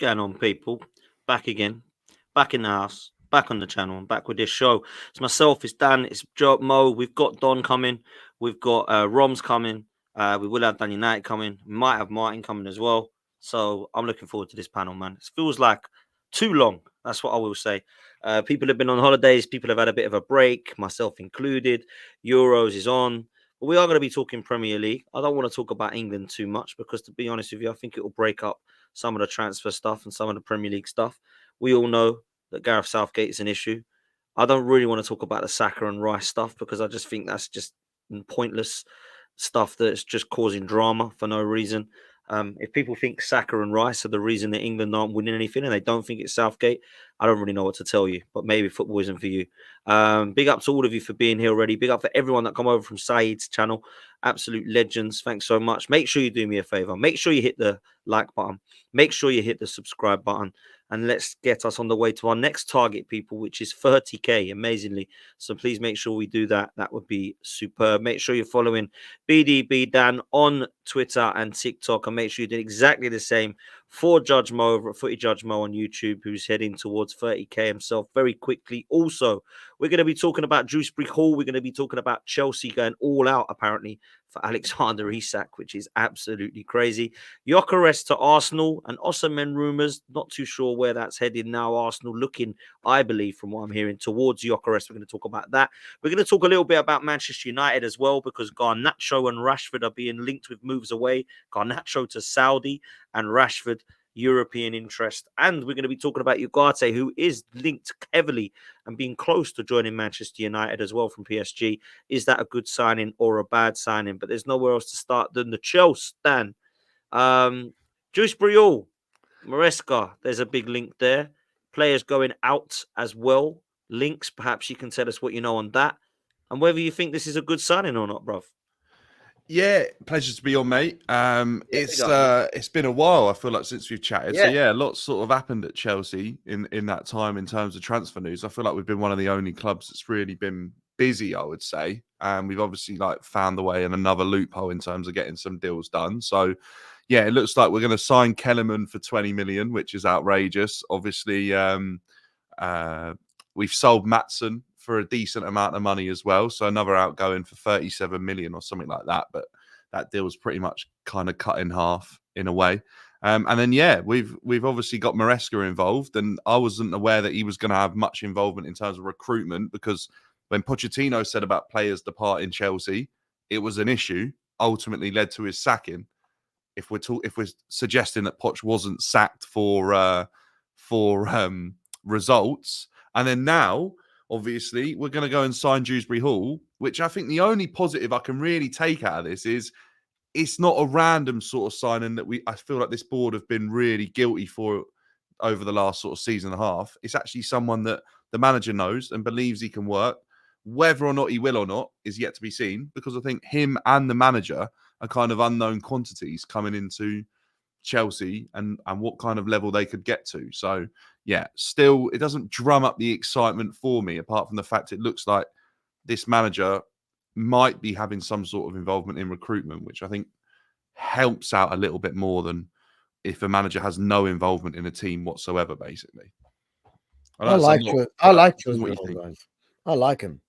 going on, people? Back again, back in the house, back on the channel, and back with this show. It's myself, it's Dan, it's Joe Mo. We've got Don coming, we've got Roms coming, we will have Dan United coming, we might have Martin coming as well. So I'm looking forward to this panel, man. It feels like too long. That's what I will say. People have been on holidays, people have had a bit of a break, myself included. Euros is on. But we are going to be talking Premier League. I don't want to talk about England too much because, to be honest with you, I think it will break up some of the transfer stuff and some of the Premier League stuff. We all know that Gareth Southgate is an issue. I don't really want to talk about the Saka and Rice stuff because I just think that's just pointless stuff that's just causing drama for no reason. If people think Saka and Rice are the reason that England aren't winning anything and they don't think it's Southgate, I don't really know what to tell you, but maybe football isn't for you. Big up to all of you for being here already. Big up for everyone that come over from Saeed's channel. Absolute legends. Thanks so much. Make sure you do me a favor. Make sure you hit the like button. Make sure you hit the subscribe button. And let's get us on the way to our next target, people, which is 30K, amazingly. So please make sure we do that. That would be superb. Make sure you're following BDB Dan on Twitter and TikTok. And make sure you do exactly the same for Judge Mo over at Footy Judge Mo on YouTube, who's heading towards 30K himself very quickly. Also, we're going to be talking about Dewsbury-Hall. We're going to be talking about Chelsea going all out, apparently, for Alexander Isak, which is absolutely crazy. GYOKERES to Arsenal and Osimhen rumours. Not too sure where that's headed now. Arsenal looking, I believe, from what I'm hearing, towards GYOKERES. We're going to talk about that. We're going to talk a little bit about Manchester United as well, because Garnacho and Rashford are being linked with moves away. Garnacho to Saudi and Rashford European interest. And we're going to be talking about Ugarte, who is linked heavily and being close to joining Manchester United as well from PSG. Is that a good signing or a bad signing? But there's nowhere else to start than the Chelsea, Dan. Dewsbury-Hall, Maresca, there's a big link there. Players going out as well. Links, perhaps you can tell us what you know on that. And whether you think this is a good signing or not, bruv. Yeah, pleasure to be on, mate. It's been a while, I feel like, since we've chatted. Yeah. So yeah, lots sort of happened at Chelsea in that time in terms of transfer news. I feel like we've been one of the only clubs that's really been busy, I would say. And we've obviously found the way in another loophole in terms of getting some deals done. So yeah, it looks like we're going to sign Kellerman for 20 million, which is outrageous. Obviously, we've sold Maatsen for a decent amount of money as well. So another outgoing for 37 million or something like that. But that deal was pretty much kind of cut in half in a way. And then, yeah, we've obviously got Maresca involved. And I wasn't aware that he was going to have much involvement in terms of recruitment, because when Pochettino said about players departing Chelsea, it was an issue, ultimately led to his sacking. If we're suggesting that Poch wasn't sacked for results. And then now, obviously, we're going to go and sign Dewsbury-Hall, which I think the only positive I can really take out of this is it's not a random sort of signing that I feel like this board have been really guilty for over the last sort of season and a half. It's actually someone that the manager knows and believes he can work. Whether or not he will or not is yet to be seen, because I think him and the manager are kind of unknown quantities coming into Chelsea and what kind of level they could get to. So yeah, still it doesn't drum up the excitement for me, apart from the fact it looks like this manager might be having some sort of involvement in recruitment, which I think helps out a little bit more than if a manager has no involvement in a team whatsoever, basically. I like Dewsbury-Hall, guys. I like him.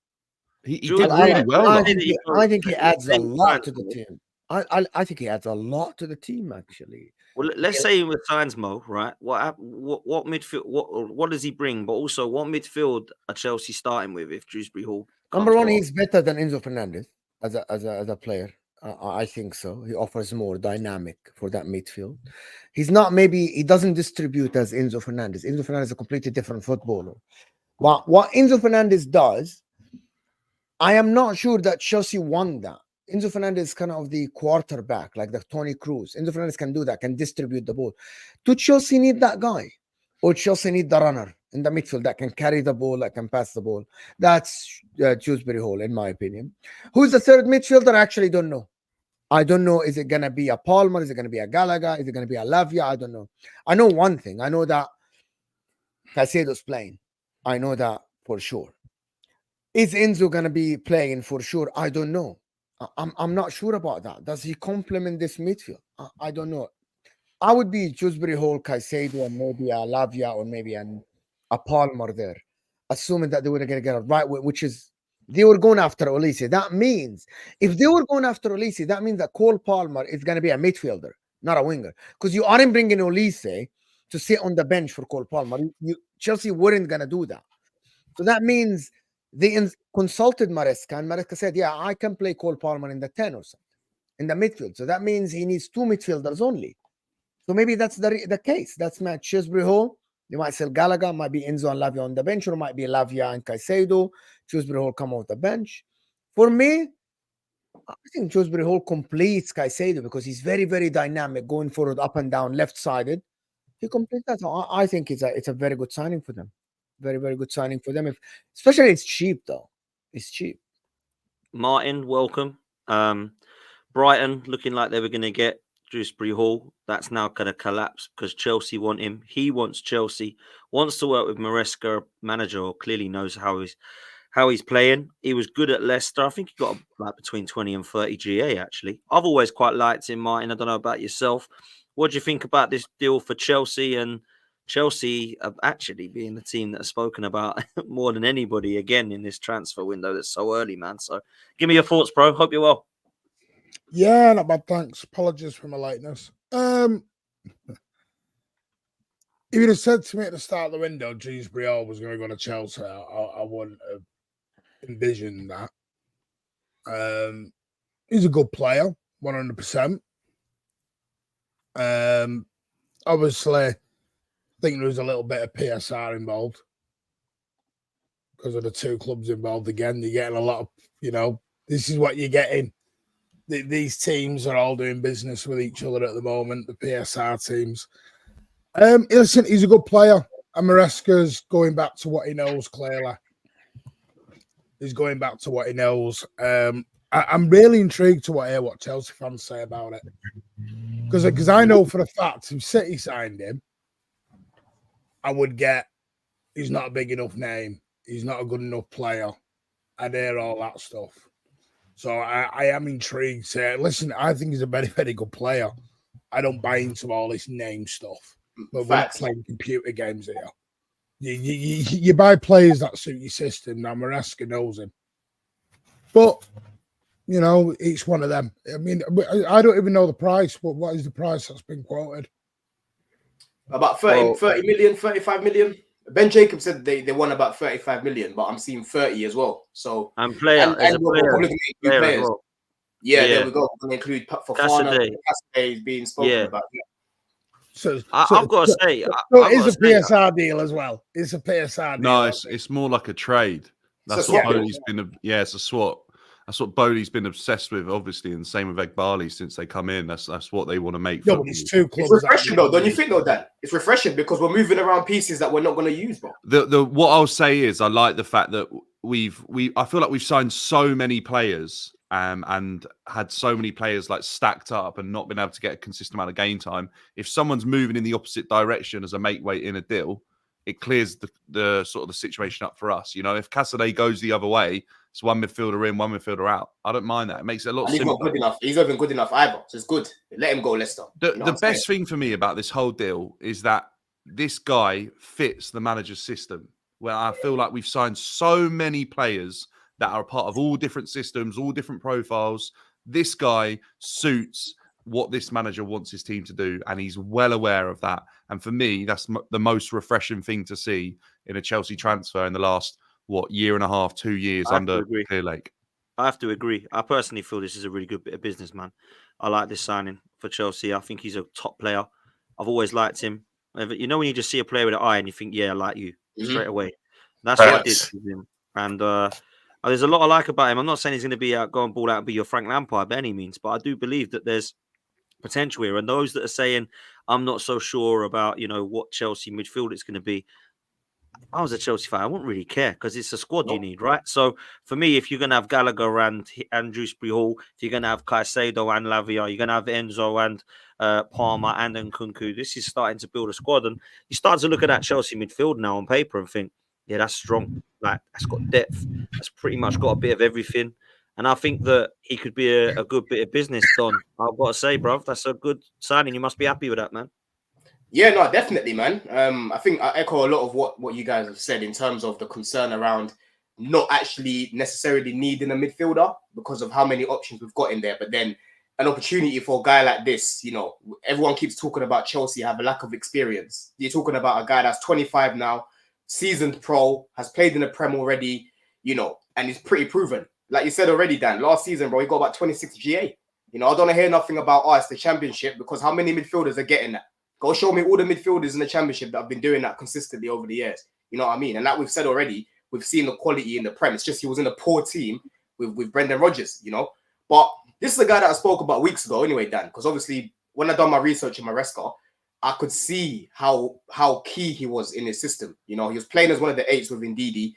He did really well. I think he adds a lot to the team. I think he adds a lot to the team, actually. Well, let's say he signs Mo, right? What midfield? What does he bring? But also, what midfield are Chelsea starting with if Dewsbury-Hall? Number one, he's better than Enzo Fernandez as a player. I think so. He offers more dynamic for that midfield. He doesn't distribute as Enzo Fernandez. Enzo Fernandez is a completely different footballer. What Enzo Fernandez does, I am not sure that Chelsea won that. Enzo Fernandez is kind of the quarterback, like the Tony Cruz. Enzo Fernandez can do that, can distribute the ball. Do Chelsea need that guy? Or Chelsea need the runner in the midfield that can carry the ball, that can pass the ball? That's Dewsbury-Hall, in my opinion. Who's the third midfielder? I actually don't know. I don't know. Is it going to be a Palmer? Is it going to be a Gallagher? Is it going to be a Lavia? I don't know. I know one thing. I know that Caicedo's playing. I know that for sure. Is Enzo going to be playing for sure? I don't know. I'm not sure about that. Does he complement this midfield? I don't know. I would be Dewsbury-Hall, Caicedo, and maybe a Lavia or maybe a Palmer there, assuming that they were going to get it right, which is they were going after Olise. That means if they were going after Olise, that means that Cole Palmer is going to be a midfielder, not a winger, because you aren't bringing Olise to sit on the bench for Cole Palmer. Chelsea weren't going to do that. So that means they consulted Maresca, and Maresca said, yeah, I can play Cole Palmer in the 10 or something, in the midfield. So that means he needs 2 midfielders only. So maybe that's the case. That's match Dewsbury-Hall. They might sell Gallagher, might be Enzo and Lavia on the bench, or might be Lavia and Caicedo. Dewsbury-Hall come off the bench. For me, I think Dewsbury-Hall completes Caicedo because he's very, very dynamic, going forward, up and down, left-sided. He completes that. So I think it's a very good signing for them. Very, very good signing for them. Especially it's cheap, though. It's cheap. Martin, welcome. Brighton looking like they were going to get Dewsbury-Hall. That's now going to collapse because Chelsea want him. He wants Chelsea. Wants to work with Maresca, manager, or clearly knows how he's playing. He was good at Leicester. I think he got like between 20 and 30 GA, actually. I've always quite liked him, Martin. I don't know about yourself. What do you think about this deal for Chelsea? And Chelsea have actually being the team that has spoken about more than anybody again in this transfer window that's so early, man. So give me your thoughts, bro. Hope you're well. Yeah, not bad, thanks. Apologies for my lateness. If you'd have said to me at the start of the window Dewsbury-Hall was going to go to Chelsea, I wouldn't have envisioned that. He's a good player, 100%. Obviously, I think there was a little bit of PSR involved because of the 2 clubs involved. Again, you're getting a lot of, this is what you're getting. These teams are all doing business with each other at the moment, the PSR teams. Listen, he's a good player. And Maresca's going back to what he knows, clearly. He's going back to what he knows. I'm really intrigued to hear what Chelsea fans say about it. Because I know for a fact, if City signed him, I would get, he's not a big enough name. He's not a good enough player. I'd hear all that stuff. So I am intrigued. Listen, I think he's a very, very good player. I don't buy into all this name stuff. But we're not playing computer games here. You buy players that suit your system. Now, Maresca knows him. But, it's one of them. I mean, I don't even know the price. What is the price that's been quoted? About 30 million, 35 million. Ben Jacobs said they won about 35 million, but I'm seeing 30 as well. So and player as a player players. as well. Yeah, there we go. We're going to include Fofana. Cassidy is being spoken about. Yeah. So I've got to say, it's a PSR deal as well. It's a PSR deal. No, it's more like a trade. That's what Bodie's been. It's a swap. That's what Bodie's been obsessed with, obviously, and same with Egbali since they come in. That's what they want to make. Yeah, but it's 2 clubs. It's refreshing though, don't you think though, Dan? It's refreshing because we're moving around pieces that we're not going to use, bro. What I'll say is I like the fact that I feel like we've signed so many players and had so many players like stacked up and not been able to get a consistent amount of game time. If someone's moving in the opposite direction as a make weight in a deal, it clears the sort of the situation up for us. If Cassidy goes the other way, it's one midfielder in, one midfielder out. I don't mind that. It makes it a lot simpler. He's not good enough. He's not even good enough either. So it's good. Let him go, Leicester. The best thing for me about this whole deal is that this guy fits the manager's system. Where I feel like we've signed so many players that are a part of all different systems, all different profiles. This guy suits what this manager wants his team to do, and he's well aware of that. And for me, that's the most refreshing thing to see in a Chelsea transfer in the last, year and a half, 2 years under Clearlake. I have to agree. I personally feel this is a really good bit of business, man. I like this signing for Chelsea. I think he's a top player. I've always liked him. When you just see a player with an eye and you think, yeah, I like you straight away. That's what I did with him. And there's a lot I like about him. I'm not saying he's going to be going ball out and be your Frank Lampard by any means, but I do believe that there's potential here. And those that are saying, I'm not so sure about, what Chelsea midfield it's going to be. If I was a Chelsea fan, I wouldn't really care because it's a squad you need, right? So for me, if you're going to have Gallagher and Dewsbury-Hall, if you're going to have Caicedo and Lavia, you're going to have Enzo and Palmer and Nkunku, this is starting to build a squad. And you start to look at that Chelsea midfield now on paper and think, yeah, that's strong. Like, that's got depth. That's pretty much got a bit of everything. And I think that he could be a good bit of business, Don. I've got to say, bro, that's a good signing. You must be happy with that, man. Yeah, no, definitely, man. I think I echo a lot of what you guys have said in terms of the concern around not actually necessarily needing a midfielder because of how many options we've got in there. But then an opportunity for a guy like this, you know, everyone keeps talking about Chelsea have a lack of experience. You're talking about a guy that's 25 now, seasoned pro, has played in the Prem already, you know, and he's pretty proven. Like you said already, Dan, last season, bro, he got about 26 GA. You know, I don't want to hear nothing about, it's the championship, because how many midfielders are getting that? Go show me all the midfielders in the championship that have been doing that consistently over the years. You know what I mean? And like we've said already, we've seen the quality in the Prem. It's just he was in a poor team with Brendan Rodgers, you know. But this is a guy that I spoke about weeks ago anyway, Dan, because obviously when I done my research in Maresca, I could see how key he was in his system. You know, he was playing as one of the eights with Ndidi,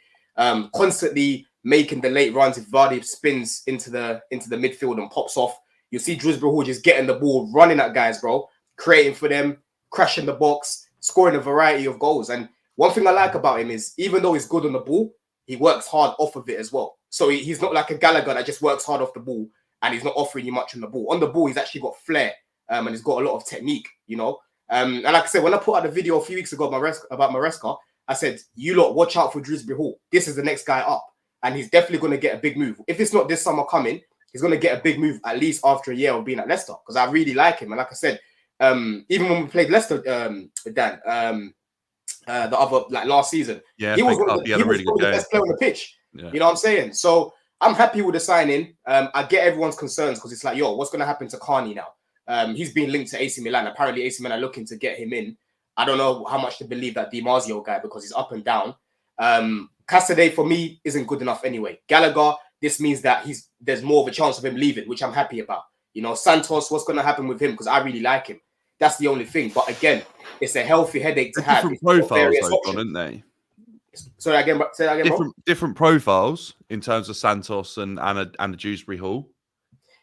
constantly making the late runs. If Vardy spins into the midfield and pops off, you see Dewsbury-Hall just getting the ball, running at guys, bro, creating for them, crashing the box, scoring a variety of goals. And one thing I like about him is even though he's good on the ball, he works hard off of it as well. So he's not like a Gallagher that just works hard off the ball and he's not offering you much on the ball. On the ball, he's actually got flair and he's got a lot of technique, you know. And like I said, when I put out the video a few weeks ago about Maresca, I said, you lot watch out for Dewsbury-Hall. This is the next guy up. And he's definitely going to get a big move. If it's not this summer coming, he's going to get a big move at least after a year of being at Leicester. Because I really like him. And like I said, even when we played Leicester, Dan, the other, like last season, he was one of the best player on the pitch. Yeah. You know what I'm saying? So I'm happy with the signing. I get everyone's concerns because it's like, yo, what's going to happen to Carney now? He's been linked to AC Milan. Apparently, AC Milan are looking to get him in. I don't know how much to believe that Di Marzio guy because he's up and down. Casadei, for me, isn't good enough anyway. Gallagher, this means that there's more of a chance of him leaving, which I'm happy about. You know, Santos, what's going to happen with him? Because I really like him. That's the only thing. But again, it's a healthy headache to have. Different profiles, though, John, aren't they? Say that again, different profiles in terms of Santos and the Dewsbury-Hall.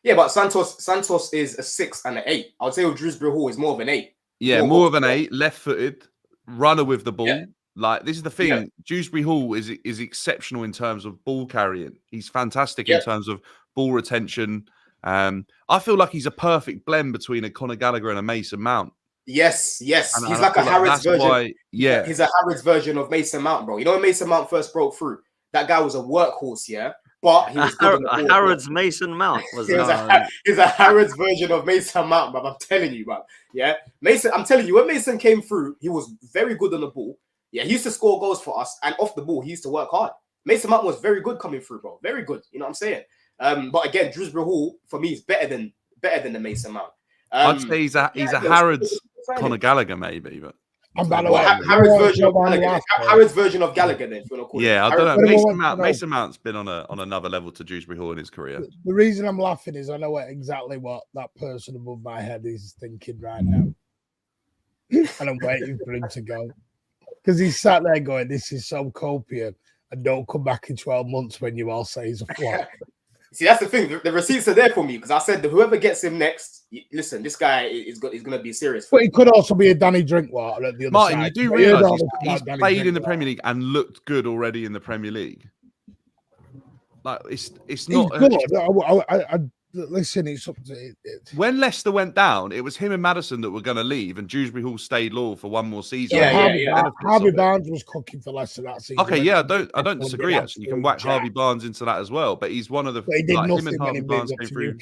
Yeah, but Santos is a 6 and an 8. I would say with Dewsbury-Hall is more of an 8. Yeah, more of an 8, left-footed, runner with the ball. Yeah. Like, this is the thing. Yeah. Dewsbury-Hall is exceptional in terms of ball carrying. He's fantastic in terms of ball retention. I feel like he's a perfect blend between a Conor Gallagher and a Mason Mount. Yes. And he's like a Harrods version. He's a Harrods version of Mason Mount, bro. You know when Mason Mount first broke through? That guy was a workhorse, yeah? But he was good a Harrods Mason Mount. He's a Harrods version of Mason Mount, bro. I'm telling you, bro. Yeah? I'm telling you, when Mason came through, he was very good on the ball. Yeah, he used to score goals for us, and off the ball, he used to work hard. Mason Mount was very good coming through, bro. Very good. You know what I'm saying? But again, Dewsbury-Hall, for me, is better than the Mason Mount. I'd say he's a Harrods Conor Gallagher, maybe, but Harrods version of Gallagher, then, if you want to call it. Yeah, I don't know. Mason Mount's been on another level to Dewsbury-Hall in his career. The reason I'm laughing is I know exactly what that person above my head is thinking right now. And I'm waiting for him to go. Because he's sat there going, this is so copious, and don't come back in 12 months when you all say he's a flop. See, that's the thing. The receipts are there for me because I said that whoever gets him next, listen, this guy is going to be serious. But he could also be a Danny Drinkwater at the other Martin, side. You do realise he's played in the Premier League and looked good already in the Premier League. Like, it's not... Listen, it's up to when Leicester went down, it was him and Maddison that were going to leave, and Dewsbury-Hall stayed loyal for one more season. Harvey Barnes was cooking for Leicester that season. Okay, I don't disagree. Actually, you can whack Harvey Barnes into that as well, but he's one of the. But he did nothing him and Harvey Barnes came through.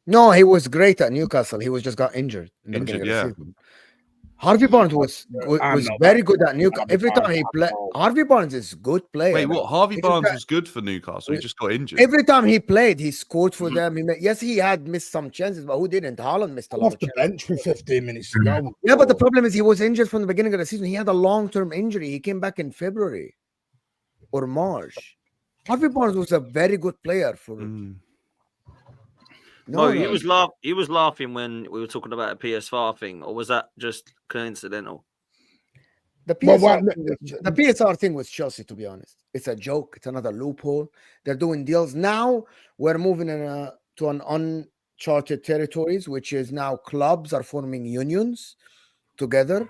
No, he was great at Newcastle. He just got injured. Harvey Barnes was very good at Newcastle. Every time he played, Harvey Barnes is a good player. Wait, what? Harvey Barnes was good for Newcastle. He just got injured. Every time he played, he scored for them. He had missed some chances, but who didn't? Haaland missed a lot of chances. Off the bench for 15 minutes to go. Yeah, but the problem is he was injured from the beginning of the season. He had a long-term injury. He came back in February or March. Harvey Barnes was a very good player for. He was laughing when we were talking about a PSR thing, or was that just coincidental? The PSR thing with Chelsea, to be honest, it's a joke. It's another loophole. They're doing deals now. We're moving to an uncharted territories, which is now clubs are forming unions together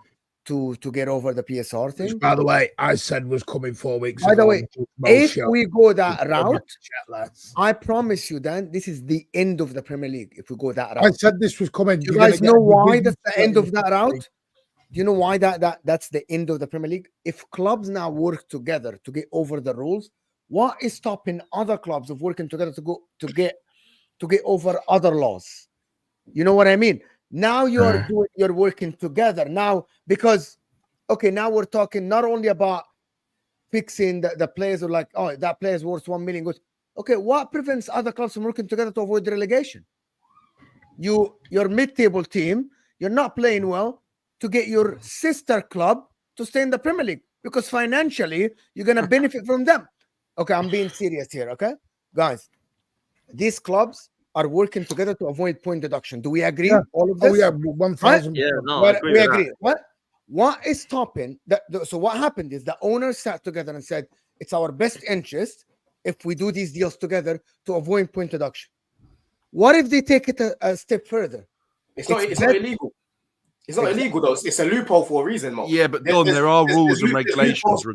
to get over the PSR Which, thing. by the way, I said was coming 4 weeks By ago. the way, if we go that route, less. I promise you, Dan, this is the end of the Premier League. If we go that route, I said this was coming. you guys know why that's the end of that route? Do you know why that's the end of the Premier League? If clubs now work together to get over the rules, what is stopping other clubs of working together to get over other laws? You know what I mean? Now you're working together now because, okay, now we're talking not only about fixing the players who are like, oh, that player is worth 1 million. Okay, what prevents other clubs from working together to avoid relegation? Your mid-table team, you're not playing well, to get your sister club to stay in the Premier League because financially you're gonna benefit from them. Okay, I'm being serious here. Okay, guys, these clubs are working together to avoid point deduction. Do we agree? Yeah. All of this? Oh yeah, 1,000. Yeah, no, I agree we with agree. that. What is stopping that? So what happened is the owners sat together and said it's our best interest if we do these deals together to avoid point deduction. What if they take it a step further? It's not illegal. It's not illegal though. It's a loophole for a reason, Mo. Yeah, but Don, there are rules and regulations.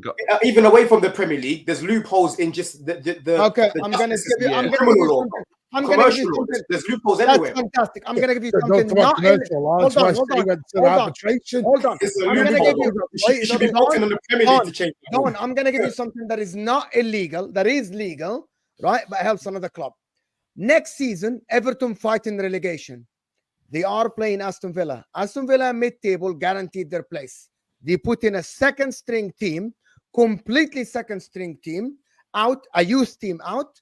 Even away from the Premier League, there's loopholes in just the okay, the I'm gonna justice give you. system. I'm gonna give Criminal you law, something. I'm gonna give commercial you law. something. There's loopholes That's everywhere. fantastic. I'm gonna give you Don't something. talk about Not commercial law. hold That's why on, I hold said he on, went to hold on. arbitration. Hold on. It's a I'm gonna loophole. give you. You should be voting on the Premier League to change that. Don, I'm gonna give you something that is not illegal. That is legal, right? But helps another club. Next season, Everton fighting relegation. They are playing Aston Villa. Aston Villa mid-table guaranteed their place. They put in a second string team, completely second string team out, a youth team out,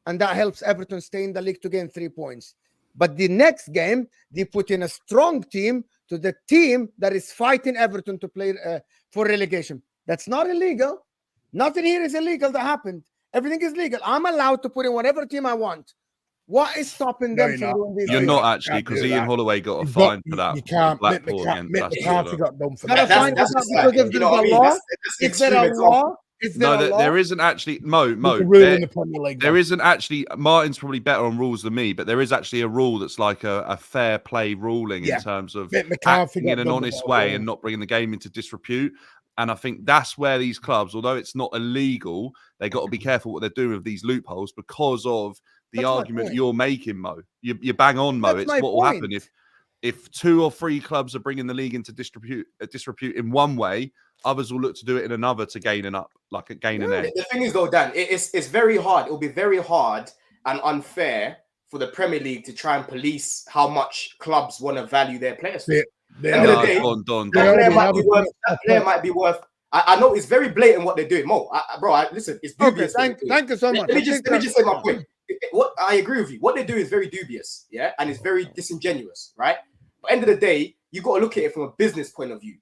and that helps Everton stay in the league to gain 3 points. But the next game, they put in a strong team to the team that is fighting Everton to play for relegation. That's not illegal. Nothing here is illegal that happened. Everything is legal. I'm allowed to put in whatever team I want. What is stopping them from doing this? You're thing? not actually, because Ian Holloway got a fine for that. You can't. Blackpool against Mick McCarthy got done for Not a that. fine because if there's a law. Is there a law? Is there a law? There isn't actually Mo. Rule in the Premier League. There isn't actually. Martin's probably better on rules than me, but there is actually a rule that's like a fair play ruling in terms of acting in an honest way and not bringing the game into disrepute. And I think that's where these clubs, although it's not illegal, they got to be careful what they're doing with these loopholes because of the argument you're making, Mo. You bang on, Mo. It's what will happen if 2 or 3 clubs are bringing the league into disrepute in one way, others will look to do it in another to gain an edge. The thing is, though, Dan, it's very hard. It will be very hard and unfair for the Premier League to try and police how much clubs want to value their players. Don. That player might be worth. I know it's very blatant what they're doing, Mo. Listen, it's dubious. Okay, thank you so much. Let me just say my point. What I agree with you. What they do is very dubious, and it's very disingenuous, right? But end of the day, you got to look at it from a business point of view,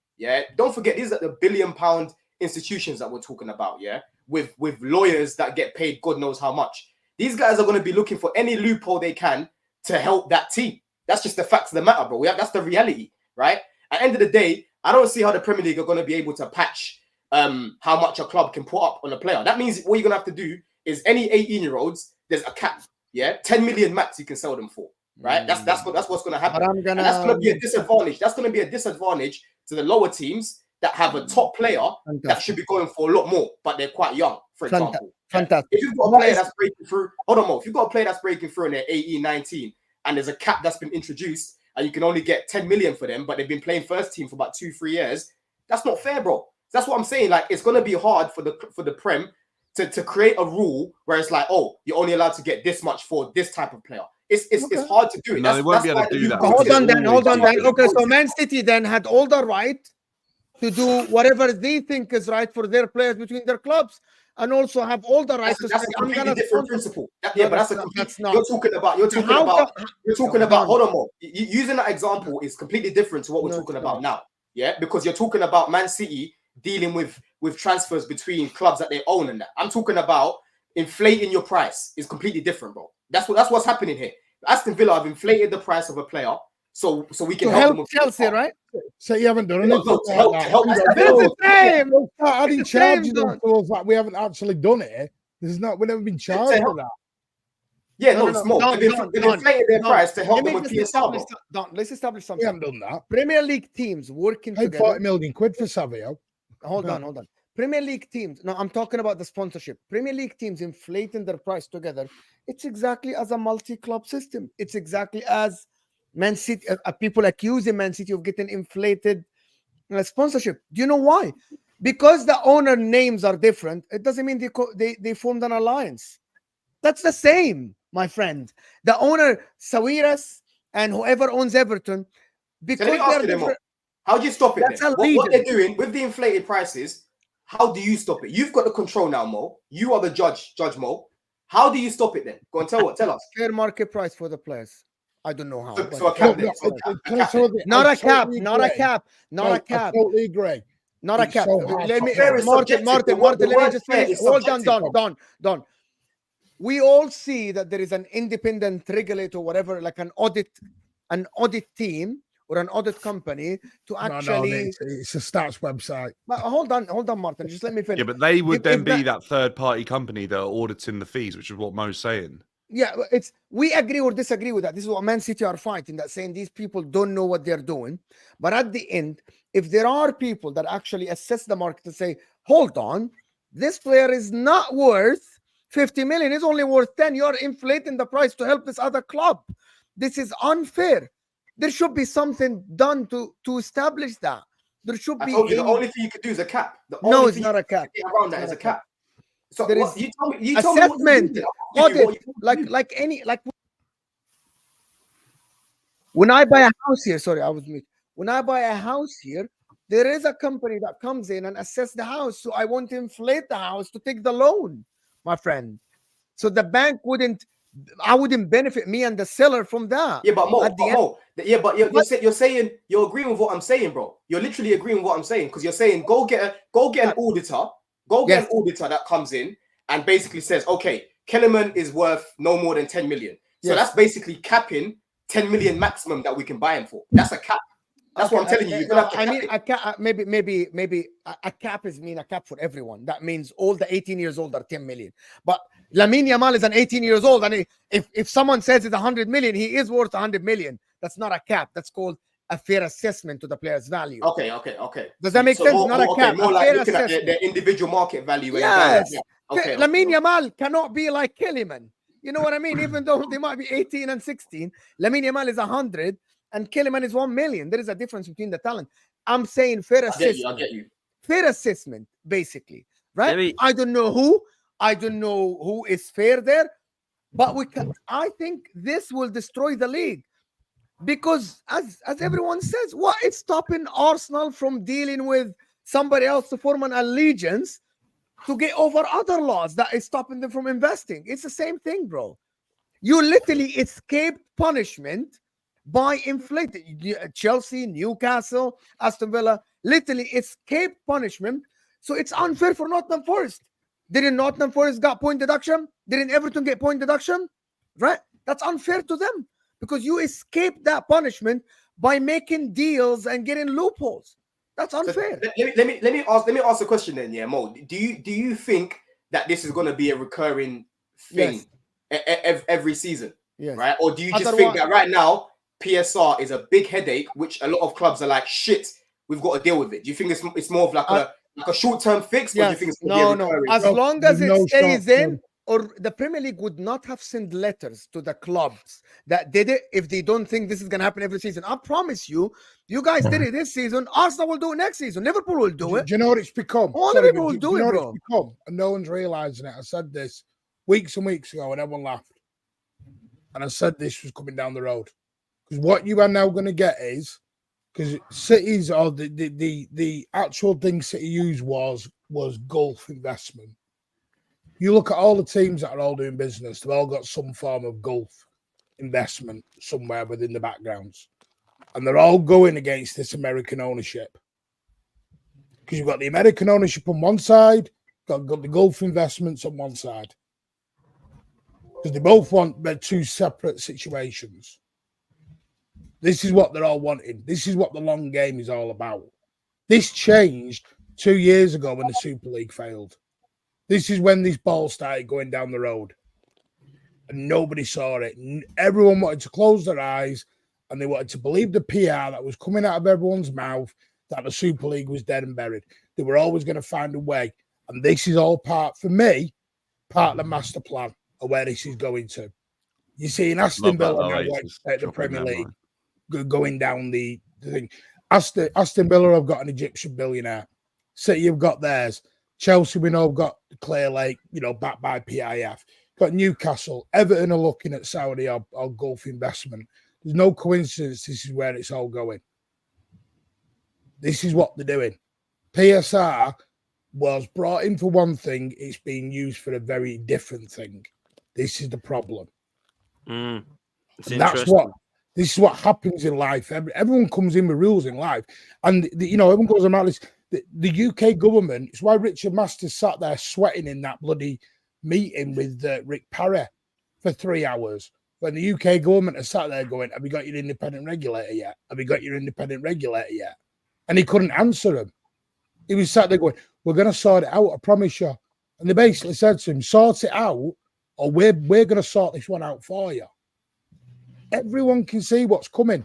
Don't forget these are the billion-pound institutions that we're talking about, with lawyers that get paid God knows how much. These guys are going to be looking for any loophole they can to help that team. That's just the facts of the matter, bro. That's the reality, right? At the end of the day, I don't see how the Premier League are going to be able to patch how much a club can put up on a player. That means what you're going to have to do is any 18-year-olds, there's a cap, 10 million max you can sell them for, right? That's what's going to happen. And that's going to be a disadvantage. That's going to be a disadvantage to the lower teams that have a top player that should be going for a lot more, but they're quite young, for example. Fantastic. If you've got a player that's breaking through, hold on, Mo. If you've got a player that's breaking through and they're 18, 19, and there's a cap that's been introduced, and you can only get 10 million for them, but they've been playing first team for about 2-3 years, that's not fair, bro. That's what I'm saying. Like, it's going to be hard for the Prem to create a rule where it's like, oh, you're only allowed to get this much for this type of player. It's hard to do it. No, they won't be able to do that. Hold on, then. Okay, so Man City then had all the right to do whatever they think is right for their players between their clubs, and also have all the right to say, I'm gonna different principle. But that's a complete. That's not. You're talking about. Hold on, more. Using that example is completely different to what we're talking about now. Because you're talking about Man City dealing with transfers between clubs that they own and that. I'm talking about inflating your price is completely different, bro. That's what's happening here. Aston Villa have inflated the price of a player, so we can help them with Chelsea, right? So you haven't done anything. Help the same. Adding charges on tools like we haven't actually done it. We've never been charged for that. Yeah, No, no, no, it's more. Don, They've Don, inflated their Don, price to help Let them me with just PSR. establish, Don, let's establish We something. haven't done that. Premier League teams working Paid 40 together. million quid for Savio. Hold on. Premier League teams. No, I'm talking about the sponsorship. Premier League teams inflating their price together. It's exactly as a multi-club system. It's exactly as Man City. People accusing Man City of getting inflated sponsorship. Do you know why? Because the owner names are different. It doesn't mean they formed an alliance. That's the same, my friend. The owner Sawiras and whoever owns Everton, So because let me ask they're you them different. how do you stop it That's then? a What they're legion. doing with the inflated prices, how do you stop it? You've got the control now, Mo. You are the judge, Mo. How do you stop it then? Go and tell us. Fair market price for the players. I don't know how. So, but so a cap No, then. So a can I cap tell then. you? not I a cap, totally not a agree. cap, not No, a cap, I totally agree. not a It's cap. so hard Let to me, fair is Martin, subjective. The Martin, let me word just fair finish. is Hold on, subjective. Don. We all see that there is an independent regulator, whatever, like an audit team or an audit company to actually. It's a stats website. But hold on, Martin. Just let me finish. Yeah, but they would If then be that- that third-party company that are auditing the fees, which is what Mo's saying. Yeah, we agree or disagree with that. This is what Man City are fighting, that saying these people don't know what they're doing. But at the end, if there are people that actually assess the market and say, hold on, this player is not worth 50 million, it's only worth 10. You're inflating the price to help this other club. This is unfair. There should be something done to establish that. There should I be told you the only thing you could do is a cap. No, it's not a cap. Get around that It's is not a a cap. cap. So There what, is you tell me what you assessment, do. I'll give you audit, what you do. like when I buy a house here, sorry, I was mute. When I buy a house here, there is a company that comes in and assess the house. So I want to inflate the house to take the loan, my friend. So the bank wouldn't benefit me and the seller from that. Yeah, but Mo, At the end- you're saying you're agreeing with what I'm saying, bro. You're literally agreeing with what I'm saying because you're saying go get an auditor, Yes. an auditor that comes in and basically says, okay, Kellerman is worth no more than 10 million. So Yes. that's basically capping 10 million maximum that we can buy him for. That's a cap. That's what I'm telling you. You're gonna have to I cap mean, it. a cap, maybe a cap is mean a cap for everyone. That means all the 18 years old are 10 million. But Lamine Yamal is an 18 years old, and if someone says it's 100 million, he is worth 100 million. That's not a cap. That's called a fair assessment to the player's value. Okay. Does that make sense? More, Not a cap. more a like fair looking at assessment. their individual market value. Yes. Okay. Lamine Yamal cannot be like Kiernan. You know what I mean? Even though they might be 18 and 16, Lamine Yamal is 100 and Kiernan is 1 million. There is a difference between the talent. I'm saying fair assessment. I get you. Fair assessment, basically, right? I don't know who is fair there, but I think this will destroy the league because, as everyone says, what it's stopping Arsenal from dealing with somebody else to form an allegiance to get over other laws that is stopping them from investing. It's the same thing, bro. You literally escaped punishment by inflating. Chelsea, Newcastle, Aston Villa literally escaped punishment. So it's unfair for Nottingham Forest. Didn't Nottingham Forest got point deduction? Didn't Everton get point deduction? Right? That's unfair to them because you escaped that punishment by making deals and getting loopholes. That's unfair. So let me ask a question then, yeah, Mo. Do you think that this is going to be a recurring thing every season? Yes. Right? Or do you just think that right now PSR is a big headache, which a lot of clubs are like, shit, we've got to deal with it? Do you think it's more of like a short-term fix? Or do you think it's going to be recurring? As long as it stays in, or the Premier League would not have sent letters to the clubs that did it if they don't think this is going to happen every season. I promise you, you guys did it this season. Arsenal will do it next season. Liverpool will do it. Do you know what it's become? All the people will do it, bro. It's become? And no one's realising it. I said this weeks and weeks ago and everyone laughed. And I said this was coming down the road. Because what you are now going to get is, because City's, or the actual thing City used was golf investment. You look at all the teams that are all doing business, they've all got some form of golf investment somewhere within the backgrounds. And they're all going against this American ownership. Because you've got the American ownership on one side, got the golf investments on one side. Because they both want their two separate situations. This is what they're all wanting. This is what the long game is all about. This changed 2 years ago when the Super League failed. This is when this ball started going down the road. and nobody saw it. Everyone wanted to close their eyes, and they wanted to believe the PR that was coming out of everyone's mouth that the Super League was dead and buried. They were always going to find a way. And this is all part, for me, part of the master plan of where this is going to. You see, in Aston Villa now, like the Premier League, going down the thing. Aston Villa have got an Egyptian billionaire. City have got theirs. Chelsea, we know, have got Clear Lake, backed by PIF. Got Newcastle. Everton are looking at Saudi or Gulf investment. There's no coincidence this is where it's all going. This is what they're doing. PSR was brought in for one thing. It's being used for a very different thing. This is the problem. This is what happens in life. Everyone comes in with rules in life, and everyone goes about this. The UK government. It's why Richard Masters sat there sweating in that bloody meeting with Rick Parry for 3 hours. When the UK government has sat there going, "Have you got your independent regulator yet? Have you got your independent regulator yet?" And he couldn't answer him. He was sat there going, "We're going to sort it out, I promise you." And they basically said to him, "Sort it out, or we're going to sort this one out for you." Everyone can see what's coming.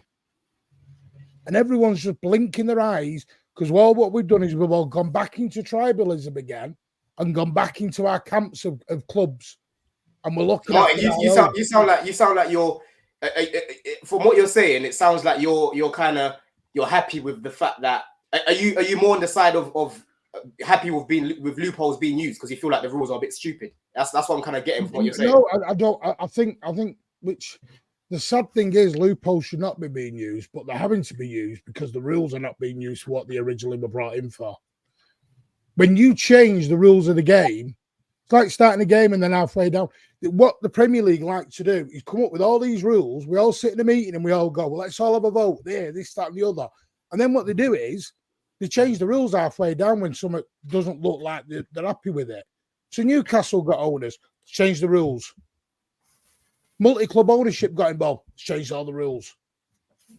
And everyone's just blinking their eyes because what we've done is we've all gone back into tribalism again and gone back into our camps of clubs. And we're looking at you sound like you're from what you're saying, it sounds like you're happy with the fact that are you more on the side of happy with loopholes being used because you feel like the rules are a bit stupid? That's what I'm kind of getting from what you're saying. No, I don't. I think which the sad thing is loopholes should not be being used, but they're having to be used because the rules are not being used for what they originally were brought in for. When you change the rules of the game, it's like starting a game and then halfway down. What the Premier League like to do is come up with all these rules. We all sit in a meeting and we all go, "Well, let's all have a vote there, this, that, and the other." And then what they do is they change the rules halfway down when something doesn't look like they're happy with it. So Newcastle got owners, changed the rules. Multi-club ownership got involved, changed all the rules.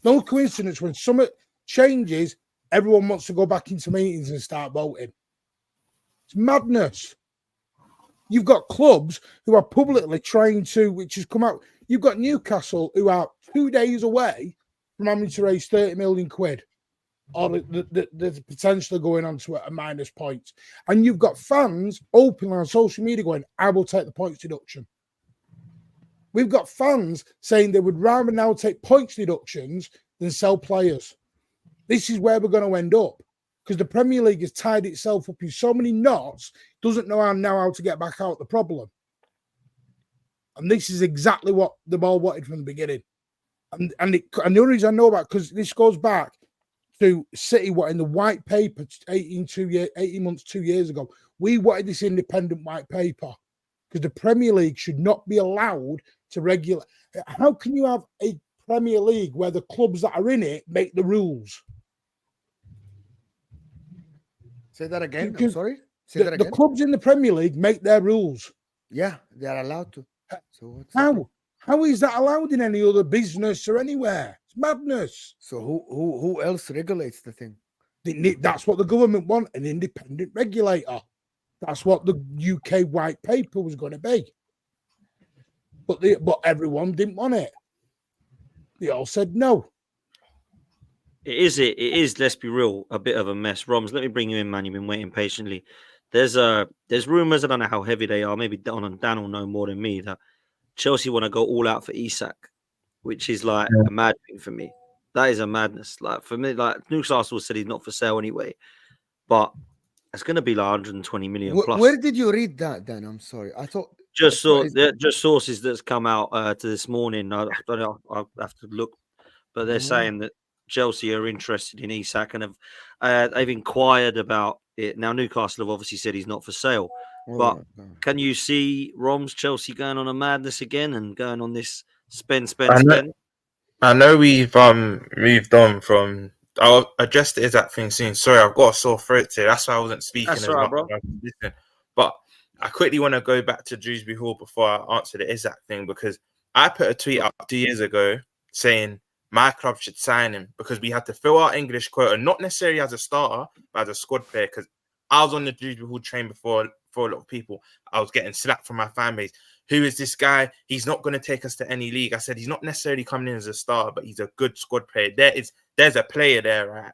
No coincidence when something changes, everyone wants to go back into meetings and start voting. It's madness. You've got clubs who are publicly trying to, which has come out. You've got Newcastle who are 2 days away from having to raise 30 million quid. Or the potentially going on to a minus points. And you've got fans openly on social media going, "I will take the points deduction." We've got fans saying they would rather now take points deductions than sell players. This is where we're going to end up because the Premier League has tied itself up in so many knots, doesn't know how to get back out the problem. And this is exactly what the ball wanted from the beginning. And the only reason I know about because this goes back to City, what in the white paper 18 months, 2 years ago, we wanted this independent white paper because the Premier League should not be allowed to regulate. How can you have a Premier League where the clubs that are in it make the rules? Say that again. I'm sorry. Say that again. The clubs in the Premier League make their rules. Yeah, they are allowed to. So how is that allowed in any other business or anywhere? It's madness. So who else regulates the thing? That's what the government want, an independent regulator. That's what the UK white paper was going to be. But everyone didn't want it. They all said no. It is, let's be real, a bit of a mess. Roms, let me bring you in, man. You've been waiting patiently. There's rumours, I don't know how heavy they are, maybe Dan will know more than me, that Chelsea want to go all out for Isak, which is like a mad thing for me. That is a madness. Like for me, like Newcastle said he's not for sale anyway, but it's going to be like 120 million plus. Where did you read that, Dan? I'm sorry. I thought just sources that's come out to this morning. I don't know. I'll have to look, but they're saying that Chelsea are interested in Isak and they've inquired about it. Now Newcastle have obviously said he's not for sale, but can you see Roms Chelsea going on a madness again and going on this spend? I know we've moved on from. I'll address the Isak thing soon. Sorry, I've got a sore throat today. That's why I wasn't speaking as much. Bro. But I quickly want to go back to Dewsbury-Hall before I answer the Isak thing because I put a tweet up 2 years ago saying my club should sign him because we had to fill our English quota, not necessarily as a starter, but as a squad player. Because I was on the Dewsbury-Hall train before for a lot of people. I was getting slapped from my fan base. who is this guy? He's not going to take us to any league. I said, he's not necessarily coming in as a star, but he's a good squad player. There's a player there, right?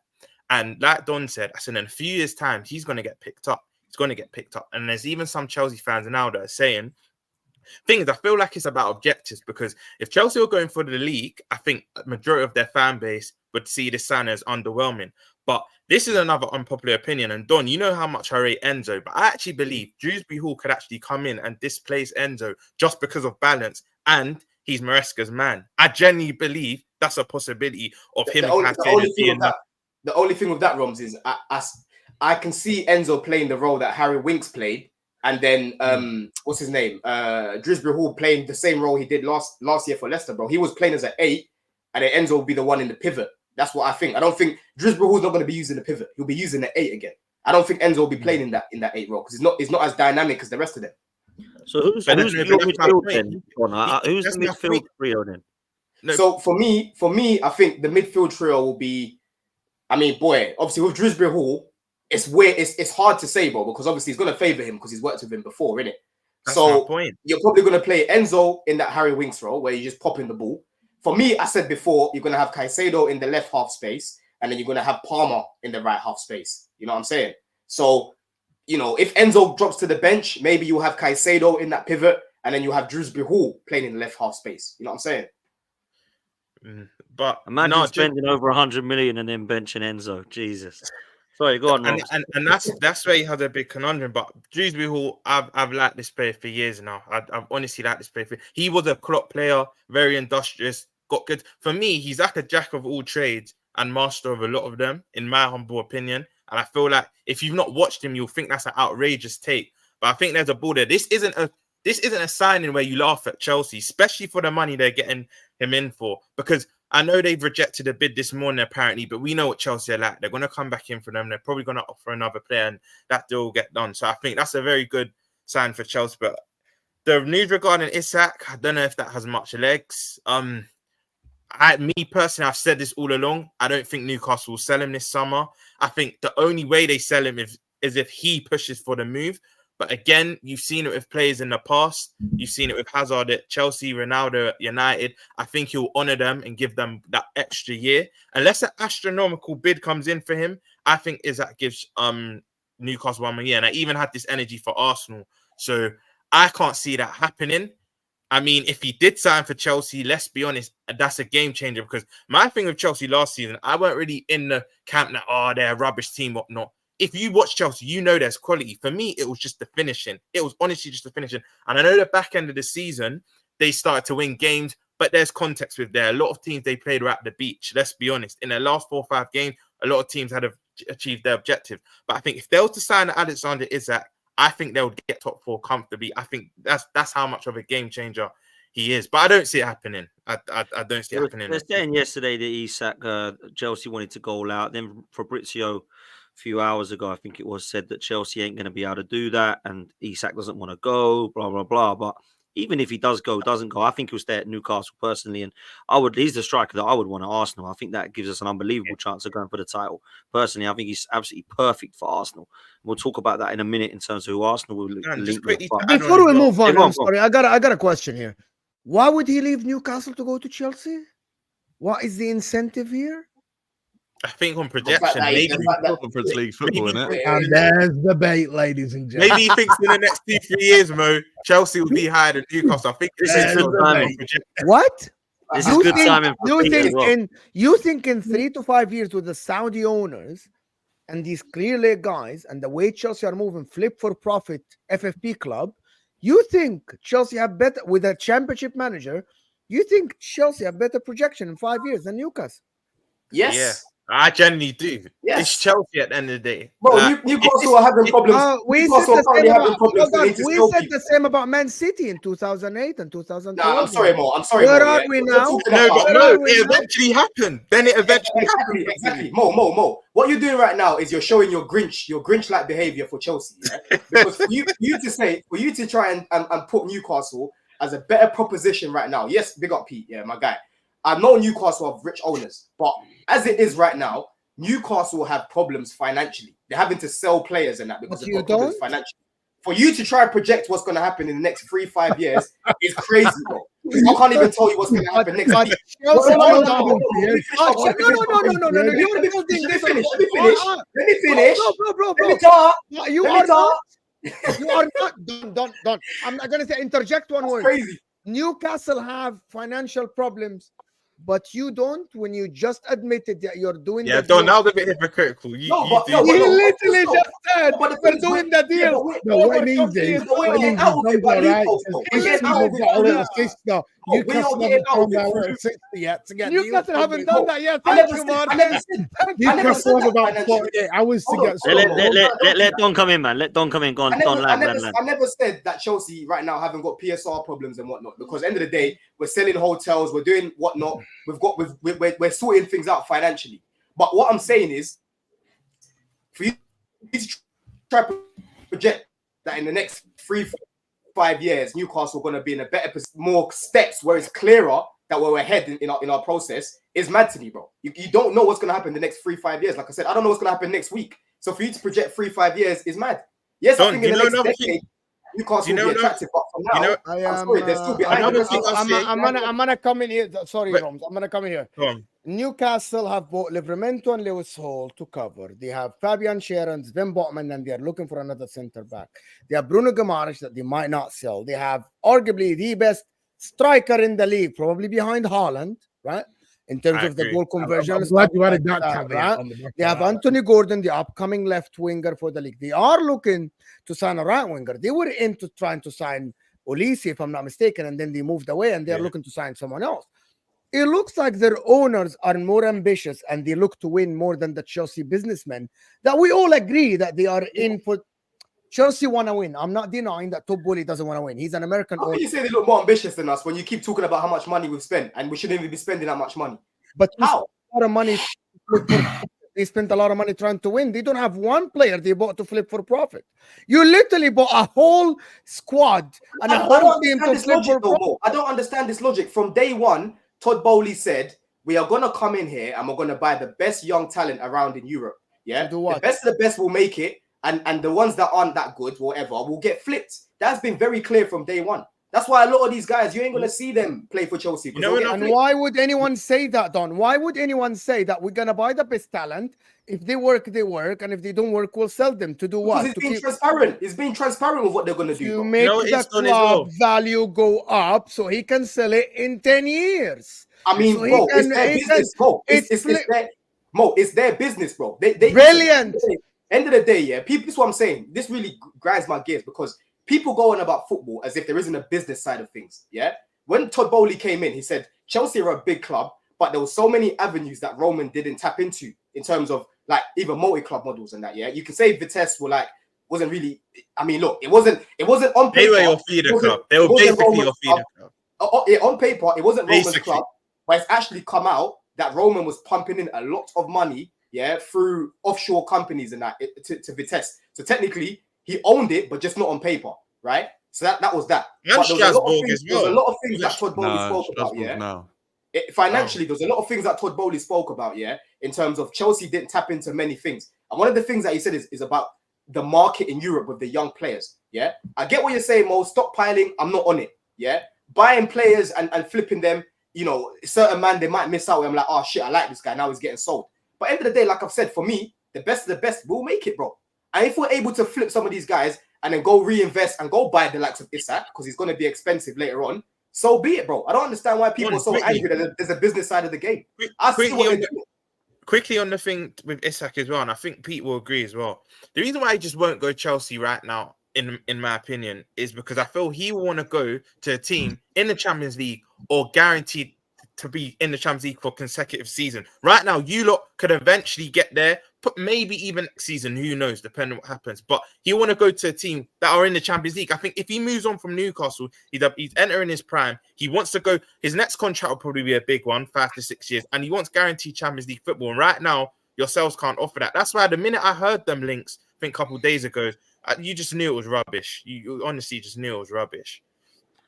And like Don said, I said, in a few years' time, he's going to get picked up. He's going to get picked up. And there's even some Chelsea fans now that are saying, things, I feel like it's about objectives, because if Chelsea were going for the league, I think a majority of their fan base would see this sign as underwhelming. But this is another unpopular opinion. And Don, you know how much I rate Enzo, but I actually believe Dewsbury-Hall could actually come in and displace Enzo just because of balance, and he's Maresca's man. I genuinely believe that's a possibility of him. The only thing with that, Roms, is I can see Enzo playing the role that Harry Winks played, and then what's his name? Dewsbury-Hall playing the same role he did last year for Leicester, bro. He was playing as an 8, and then Enzo will be the one in the pivot. That's what I think. I don't think Dewsbury-Hall's not going to be using the pivot. He'll be using the 8 again. I don't think Enzo will be playing in that 8 role, because it's not as dynamic as the rest of them. So who's the midfield then? Who's the midfield trio then? No. So for me, I think the midfield trio will be. I mean, boy, obviously with Dewsbury-Hall, it's weird. It's hard to say, bro, because obviously he's going to favour him because he's worked with him before, innit? So you're probably going to play Enzo in that Harry Winks role where you're just popping the ball. For me, I said before, you're going to have Caicedo in the left half space, and then you're going to have Palmer in the right half space. You know what I'm saying? So, you know, if Enzo drops to the bench, maybe you have Caicedo in that pivot, and then you have Dewsbury-Hall playing in the left half space. You know what I'm saying? But imagine spending over 100 million and then benching Enzo. Jesus. Sorry, go on. And that's where he has a big conundrum. But Dewsbury-Hall, I've liked this player for years now. I've honestly liked this player. He was a Klopp player, very industrious, got good. For me, he's like a jack of all trades and master of a lot of them, in my humble opinion. And I feel like if you've not watched him, you'll think that's an outrageous take. But I think there's a ball there. This isn't a signing where you laugh at Chelsea, especially for the money they're getting him in for. Because I know they've rejected a bid this morning, apparently, but we know what Chelsea are like. They're going to come back in for them. They're probably going to offer another player, and that deal will get done. So I think that's a very good sign for Chelsea. But the news regarding Isak, I don't know if that has much legs. Me personally, I've said this all along. I don't think Newcastle will sell him this summer. I think the only way they sell him is if he pushes for the move. But again, you've seen it with players in the past. You've seen it with Hazard at Chelsea, Ronaldo at United. I think he'll honour them and give them that extra year. Unless an astronomical bid comes in for him, I think Isak gives Newcastle 1 more year. And I even had this energy for Arsenal. So I can't see that happening. I mean, if he did sign for Chelsea, let's be honest, that's a game changer. Because my thing with Chelsea last season, I weren't really in the camp that, they're a rubbish team, whatnot. If you watch Chelsea, you know there's quality. For me, it was just the finishing. It was honestly just the finishing. And I know the back end of the season, they started to win games, but there's context with there. A lot of teams they played were at the beach. Let's be honest. In their last 4 or 5 games, a lot of teams had achieved their objective. But I think if they were to sign Alexander Isak, I think they would get top 4 comfortably. I think that's how much of a game changer he is. But I don't see it happening. I don't see it happening. They're saying yesterday that Isak, Chelsea wanted to go all out. Then Fabrizio, a few hours ago, I think it was, said that Chelsea ain't going to be able to do that, and Isak doesn't want to go, blah, blah, blah. But even if he doesn't go, I think he'll stay at Newcastle personally. And he's the striker that I would want at Arsenal. I think that gives us an unbelievable chance of going for the title. Personally, I think he's absolutely perfect for Arsenal. We'll talk about that in a minute in terms of who Arsenal will link with. Before we move on, I'm sorry, I got a question here. Why would he leave Newcastle to go to Chelsea? What is the incentive here? I think on projection, maybe Conference League football, isn't it? And there's the bait, ladies and gentlemen. Maybe he thinks in the next 2-3 years, Mo, Chelsea will be higher than Newcastle. I think this is good timing. What? This is good timing. You think in 3 to 5 years with the Saudi owners and these clear leg guys and the way Chelsea are moving, flip for profit FFP club, you think Chelsea have better with a championship manager? You think Chelsea have better projection in 5 years than Newcastle? Yes. Yeah. I genuinely do. Yes. It's Chelsea at the end of the day. Bro, Newcastle are having problems. We said the same about Man City in 2008 and 2012. Nah, I'm sorry, Mo. Where are we now? It eventually happened. Then it eventually happened. Exactly. Mo. What you're doing right now is you're showing your Grinch-like behavior for Chelsea. Yeah? Because for you to try and put Newcastle as a better proposition right now. Yes, big up Pete, yeah, my guy. I know Newcastle have rich owners, but as it is right now, Newcastle have problems financially. They're having to sell players and that because they've got problems financially. For you to try and project what's going to happen in the next 3-5 years is crazy, bro. I can't even tell you what's going to happen next week. No. Let me finish. Bro. Let me talk. You are not. You are not. Don't. I'm not gonna say interject one word. Crazy. Newcastle have financial problems, but you don't. When you just admitted that you're doing, Yeah, don't. Now they're a bit hypocritical. He literally just said we're doing the deal. No, what it means is, Newcastle haven't done that little 60 yet to get Newcastle haven't done that yet. Thank you, Mark. Newcastle have about 48 hours to get. Let Don come in, man. Let Don come in. Go on, Don. I never said that Chelsea right now haven't got PSR problems and whatnot. Because at the end of the day, we're selling hotels, we're doing whatnot. We're sorting things out financially. But what I'm saying is, for you to try to project that in the next 3-5 years, Newcastle are going to be in a better, more steps where it's clearer that we're ahead in our process is mad to me, bro. You don't know what's going to happen in the next 3-5 years. Like I said, I don't know what's going to happen next week. So for you to project 3-5 years is mad. Yes, I think in the next decade, Newcastle will be attractive, but for now, I'm sorry, they're still behind. I'm gonna come in here. Sorry, Roms. I'm gonna come in here. Newcastle have bought Livramento and Lewis Hall to cover. They have Fabian Scherens, Sven Botman, and they're looking for another centre back. They have Bruno Guimarães that they might not sell. They have arguably the best striker in the league, probably behind Haaland, right? In terms of the goal conversion. I'm glad you added that caveat. They have Anthony Gordon, the upcoming left winger for the league. They are looking to sign a right winger. They were into trying to sign Olise, if I'm not mistaken, and then they moved away and they're looking to sign someone else. It looks like their owners are more ambitious and they look to win more than the Chelsea businessmen. That we all agree that they are in for. Chelsea want to win. I'm not denying that Todd Bowley doesn't want to win. He's an American. How can you say they look more ambitious than us when you keep talking about how much money we've spent and we shouldn't even be spending that much money? But how? A lot of money. They spent a lot of money trying to win. They don't have one player they bought to flip for profit. You literally bought a whole squad and a whole team to flip for profit. I don't understand this logic. From day one, Todd Bowley said, we are going to come in here and we're going to buy the best young talent around in Europe. Yeah, the best of the best will make it. And the ones that aren't that good, whatever, will get flipped. That's been very clear from day one. That's why a lot of these guys, you ain't going to see them play for Chelsea. And why would anyone say that, Don? Why would anyone say that we're going to buy the best talent? If they work, they work. And if they don't work, we'll sell them. To do what? Because it's being transparent. It's being transparent with what they're going to do. To make the club value go up so he can sell it in 10 years. I mean, bro, it's their business, bro. It's their business, bro. Brilliant. End of the day, yeah, people, this is what I'm saying. This really grinds my gears because people go on about football as if there isn't a business side of things, yeah? When Todd Bowley came in, he said, Chelsea are a big club, but there were so many avenues that Roman didn't tap into in terms of, like, even multi-club models and that, yeah? You can say Vitesse were, like, wasn't really, I mean, look, it wasn't on paper. They were your feeder club. They were basically your feeder club. On paper, it wasn't Roman's club, but it's actually come out that Roman was pumping in a lot of money, yeah, through offshore companies and that to Vitesse. So technically, he owned it, but just not on paper, right? So that was that. And Strasbourg as well. There was a lot of things that Todd Bowley spoke about, yeah. Financially, there's a lot of things that Todd Bowley spoke about, yeah, in terms of Chelsea didn't tap into many things. And one of the things that he said is about the market in Europe with the young players, yeah. I get what you're saying, Mo. Stockpiling, I'm not on it, yeah. Buying players and flipping them, you know, certain man, they might miss out. I'm like, oh shit, I like this guy. Now he's getting sold. But end of the day, like I've said, for me, the best of the best will make it, bro. And if we're able to flip some of these guys and then go reinvest and go buy the likes of Isak, because he's going to be expensive later on, so be it, bro. I don't understand why people are so angry that there's a business side of the game. Quickly on the thing with Isak as well, and I think Pete will agree as well. The reason why he just won't go Chelsea right now, in my opinion, is because I feel he will want to go to a team in the Champions League or guaranteed to be in the Champions League for consecutive season. Right now, you lot could eventually get there, but maybe even next season, who knows, depending on what happens. But he want to go to a team that are in the Champions League. I think if he moves on from Newcastle, he's entering his prime. He wants to go, his next contract will probably be a big one, 5 to 6 years, and he wants guaranteed Champions League football. And right now, yourselves can't offer that. That's why the minute I heard them links, I think a couple of days ago, you just knew it was rubbish. You honestly just knew it was rubbish.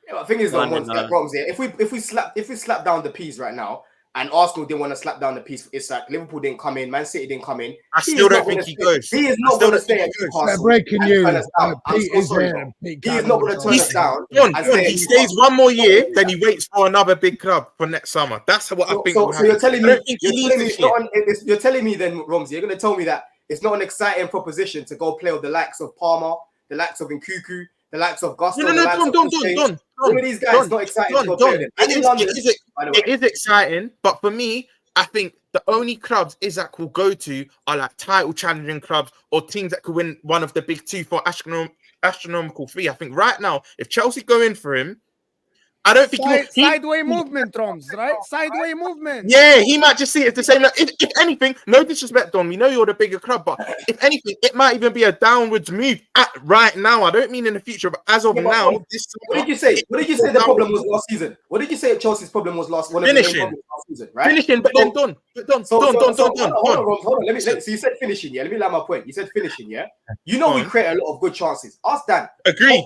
Yeah, the thing is, if we slap down the P's right now, and Arsenal didn't want to slap down the piece for Isak. Liverpool didn't come in. Man City didn't come in. I still don't think he goes. He is not going to stay at Newcastle. Breaking news. Pete is here. He is not going to turn us down. He stays one more year, then he waits for another big club for next summer. That's what I think. So you're telling me, you're telling me then, Romsey, you're going to tell me that it's not an exciting proposition to go play with the likes of Palmer, the likes of Nkuku, the likes of Gusto. Don't. Some of these guys not exciting. It is exciting, but for me, I think the only clubs Isak will go to are like title challenging clubs or teams that could win one of the big two for astronomical fee. I think right now, if Chelsea go in for him, I don't think sideway movement, Roms, right? Sideway movement. Yeah, he might just see it as the same. If anything, no disrespect, Don. We know you're the bigger club, but if anything, it might even be a downwards move right now. I don't mean in the future, but as of now, what did you say? What did you say the problem was last season? What did you say Chelsea's problem was last season? Right? Finishing, but then done. Hold on. Let me. So you said finishing, yeah. Let me land my point. You said finishing, yeah. You know we create a lot of good chances. Ask Dan. Agree.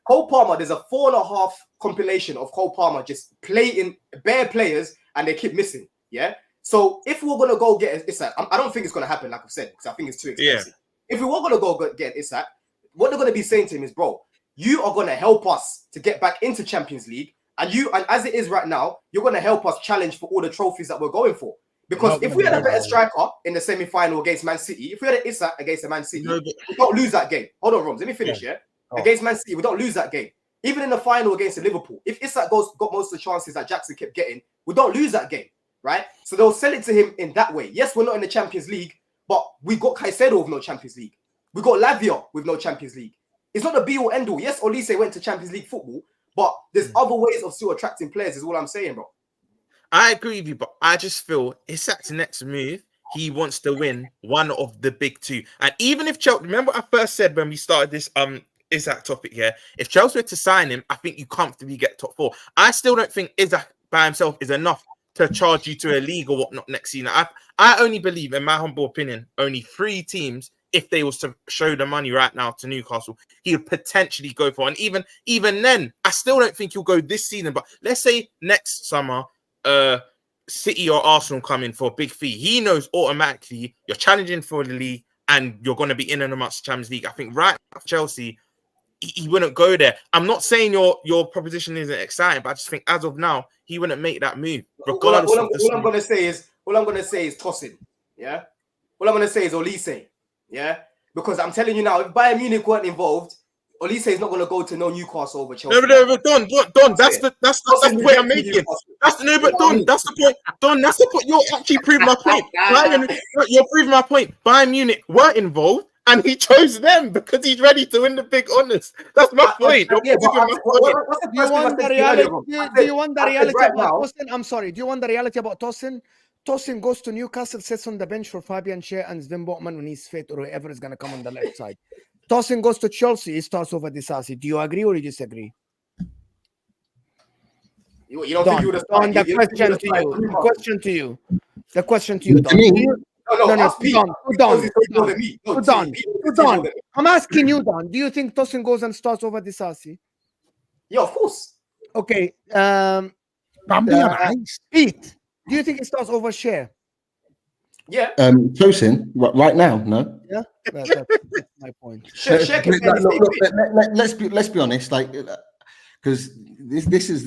Cole Palmer, there's a 4.5 compilation of Cole Palmer just playing bare players and they keep missing. Yeah. So if we're gonna go get Isak, I don't think it's gonna happen, like I've said, because I think it's too expensive. Yeah. If we were gonna go get Isak, what they're gonna be saying to him is, bro, you are gonna help us to get back into Champions League, and as it is right now, you're gonna help us challenge for all the trophies that we're going for. Because if we had a better striker in the semi-final against Man City, if we had an Isak against Man City, we don't lose that game. Hold on, Roms, let me finish, yeah? Against Man City, we don't lose that game. Even in the final against Liverpool, if Isak got most of the chances that Jackson kept getting, we don't lose that game, right? So they'll sell it to him in that way. Yes, we're not in the Champions League, but we got Caicedo with no Champions League. We got Lavia with no Champions League. It's not the be-all, end-all. Yes, Olise went to Champions League football, but there's other ways of still attracting players, is all I'm saying, bro. I agree with you, but I just feel Isak's next move, he wants to win one of the big two. And even if Chelsea, remember what I first said when we started this Isak topic here, if Chelsea were to sign him, I think you comfortably get top 4. I still don't think Isak by himself is enough to charge you to a league or whatnot next season. I only believe, in my humble opinion, only 3 teams, if they was to show the money right now to Newcastle, he would potentially go for. And even then, I still don't think he'll go this season. But let's say next summer, City or Arsenal come in for a big fee. He knows automatically you're challenging for the league and you're going to be in and amongst the Champions League. I think right now, Chelsea, he wouldn't go there. I'm not saying your proposition isn't exciting, but I just think as of now, he wouldn't make that move. Regardless all I'm going to say is tossing. Yeah. All I'm going to say is Olise. Yeah. Because I'm telling you now, if Bayern Munich weren't involved, Olise is not going to go to no Newcastle over Chelsea. No, Don. That's the point I'm making. That's the point. Don, that's the point. You're actually proving my point. You're proving my point. Bayern Munich weren't involved, and he chose them because he's ready to win the big honours. That's my point. Do you want the reality about Tosin? I'm sorry. Do you want the reality about Tosin? Tosin goes to Newcastle, sits on the bench for Fabian Schär and Sven Botman when he's fit, or whoever is going to come on the left side. Tosin goes to Chelsea, he starts over Disasi. Do you agree or you disagree? You don't think you would have started? The question to you, Don. I'm asking you, Don. Do you think Tosin goes and starts over Disasi? Yeah, of course. Okay. Pete, do you think he starts over Schär? Yeah. Tosin, right now, no. Yeah, that's my point. Let's be honest, like, because this is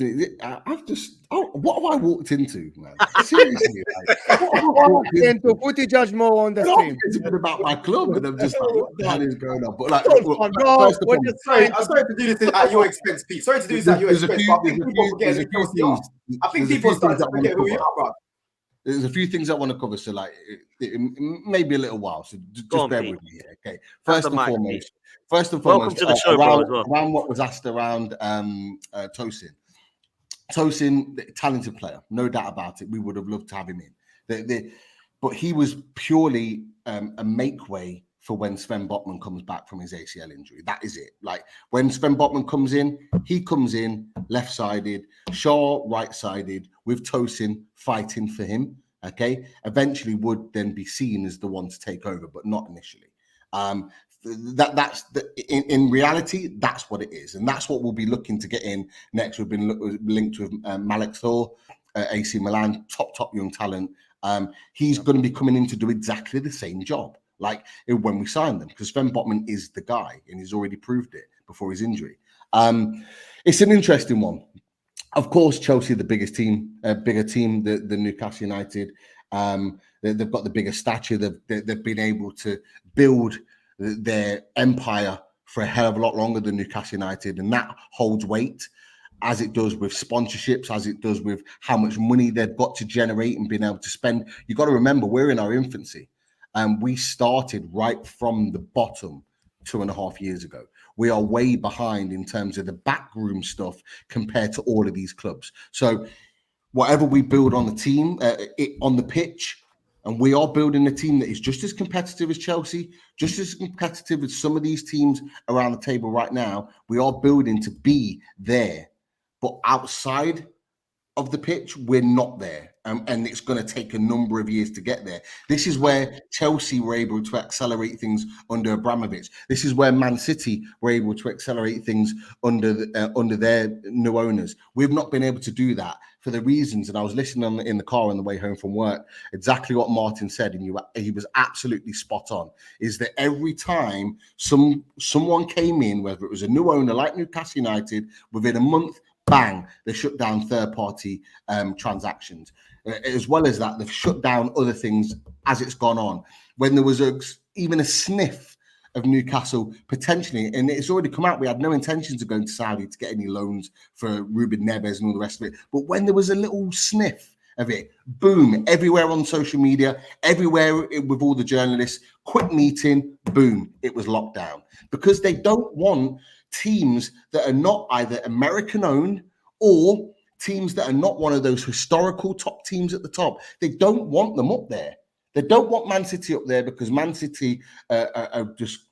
what have I walked into, man? Seriously, like, put the judge more on the stream. It's about my club, and I'm just like, what the hell is going on? But like, I'm sorry to do this at your expense, Pete. Sorry to do this at your expense. I think people start to forget who you are, bro. There's a few things I want to cover, so like it may be a little while, so just bear with me here. Okay, first and foremost, welcome to the show, around what was asked around Tosin. Tosin, talented player, no doubt about it. We would have loved to have him in, but he was purely a make way for when Sven Botman comes back from his ACL injury. That is it. Like when Sven Botman comes in, he comes in left-sided, Shaw right-sided, with Tosin fighting for him. Okay, eventually would then be seen as the one to take over, but not initially. In reality, that's what it is, and that's what we'll be looking to get in next. We've been linked with Malik Thor AC Milan, top young talent. He's going to be coming in to do exactly the same job like when we signed them, because Sven Botman is the guy and he's already proved it before his injury. It's an interesting one. Of course, Chelsea, the biggest team, bigger team than Newcastle United. They've got the bigger stature. They've been able to build their empire for a hell of a lot longer than Newcastle United, and that holds weight, as it does with sponsorships, as it does with how much money they've got to generate and being able to spend. You've got to remember, we're in our infancy, and we started right from the bottom 2.5 years ago. We are way behind in terms of the backroom stuff compared to all of these clubs. So whatever we build on the team, on the pitch, and we are building a team that is just as competitive as Chelsea, just as competitive as some of these teams around the table right now. We are building to be there. But outside of the pitch, we're not there. And it's going to take a number of years to get there. This is where Chelsea were able to accelerate things under Abramovich. This is where Man City were able to accelerate things under their new owners. We've not been able to do that for the reasons, and I was listening in the car on the way home from work, exactly what Martin said, and he was absolutely spot on, is that every time someone came in, whether it was a new owner like Newcastle United, within a month, bang, they shut down third-party transactions. As well as that, they've shut down other things as it's gone on. When there was even a sniff of Newcastle potentially, and it's already come out, we had no intentions of going to Saudi to get any loans for Ruben Neves and all the rest of it. But when there was a little sniff of it, boom, everywhere on social media, everywhere with all the journalists, quick meeting, boom, it was locked down. Because they don't want teams that are not either American-owned or teams that are not one of those historical top teams at the top. They don't want them up there. They don't want Man City up there because Man City are just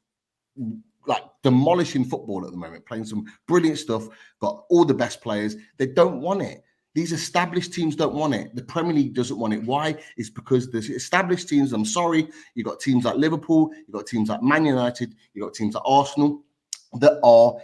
like demolishing football at the moment, playing some brilliant stuff, got all the best players. They don't want it. These established teams don't want it. The Premier League doesn't want it. Why? It's because the established teams, I'm sorry, you've got teams like Liverpool, you've got teams like Man United, you've got teams like Arsenal that are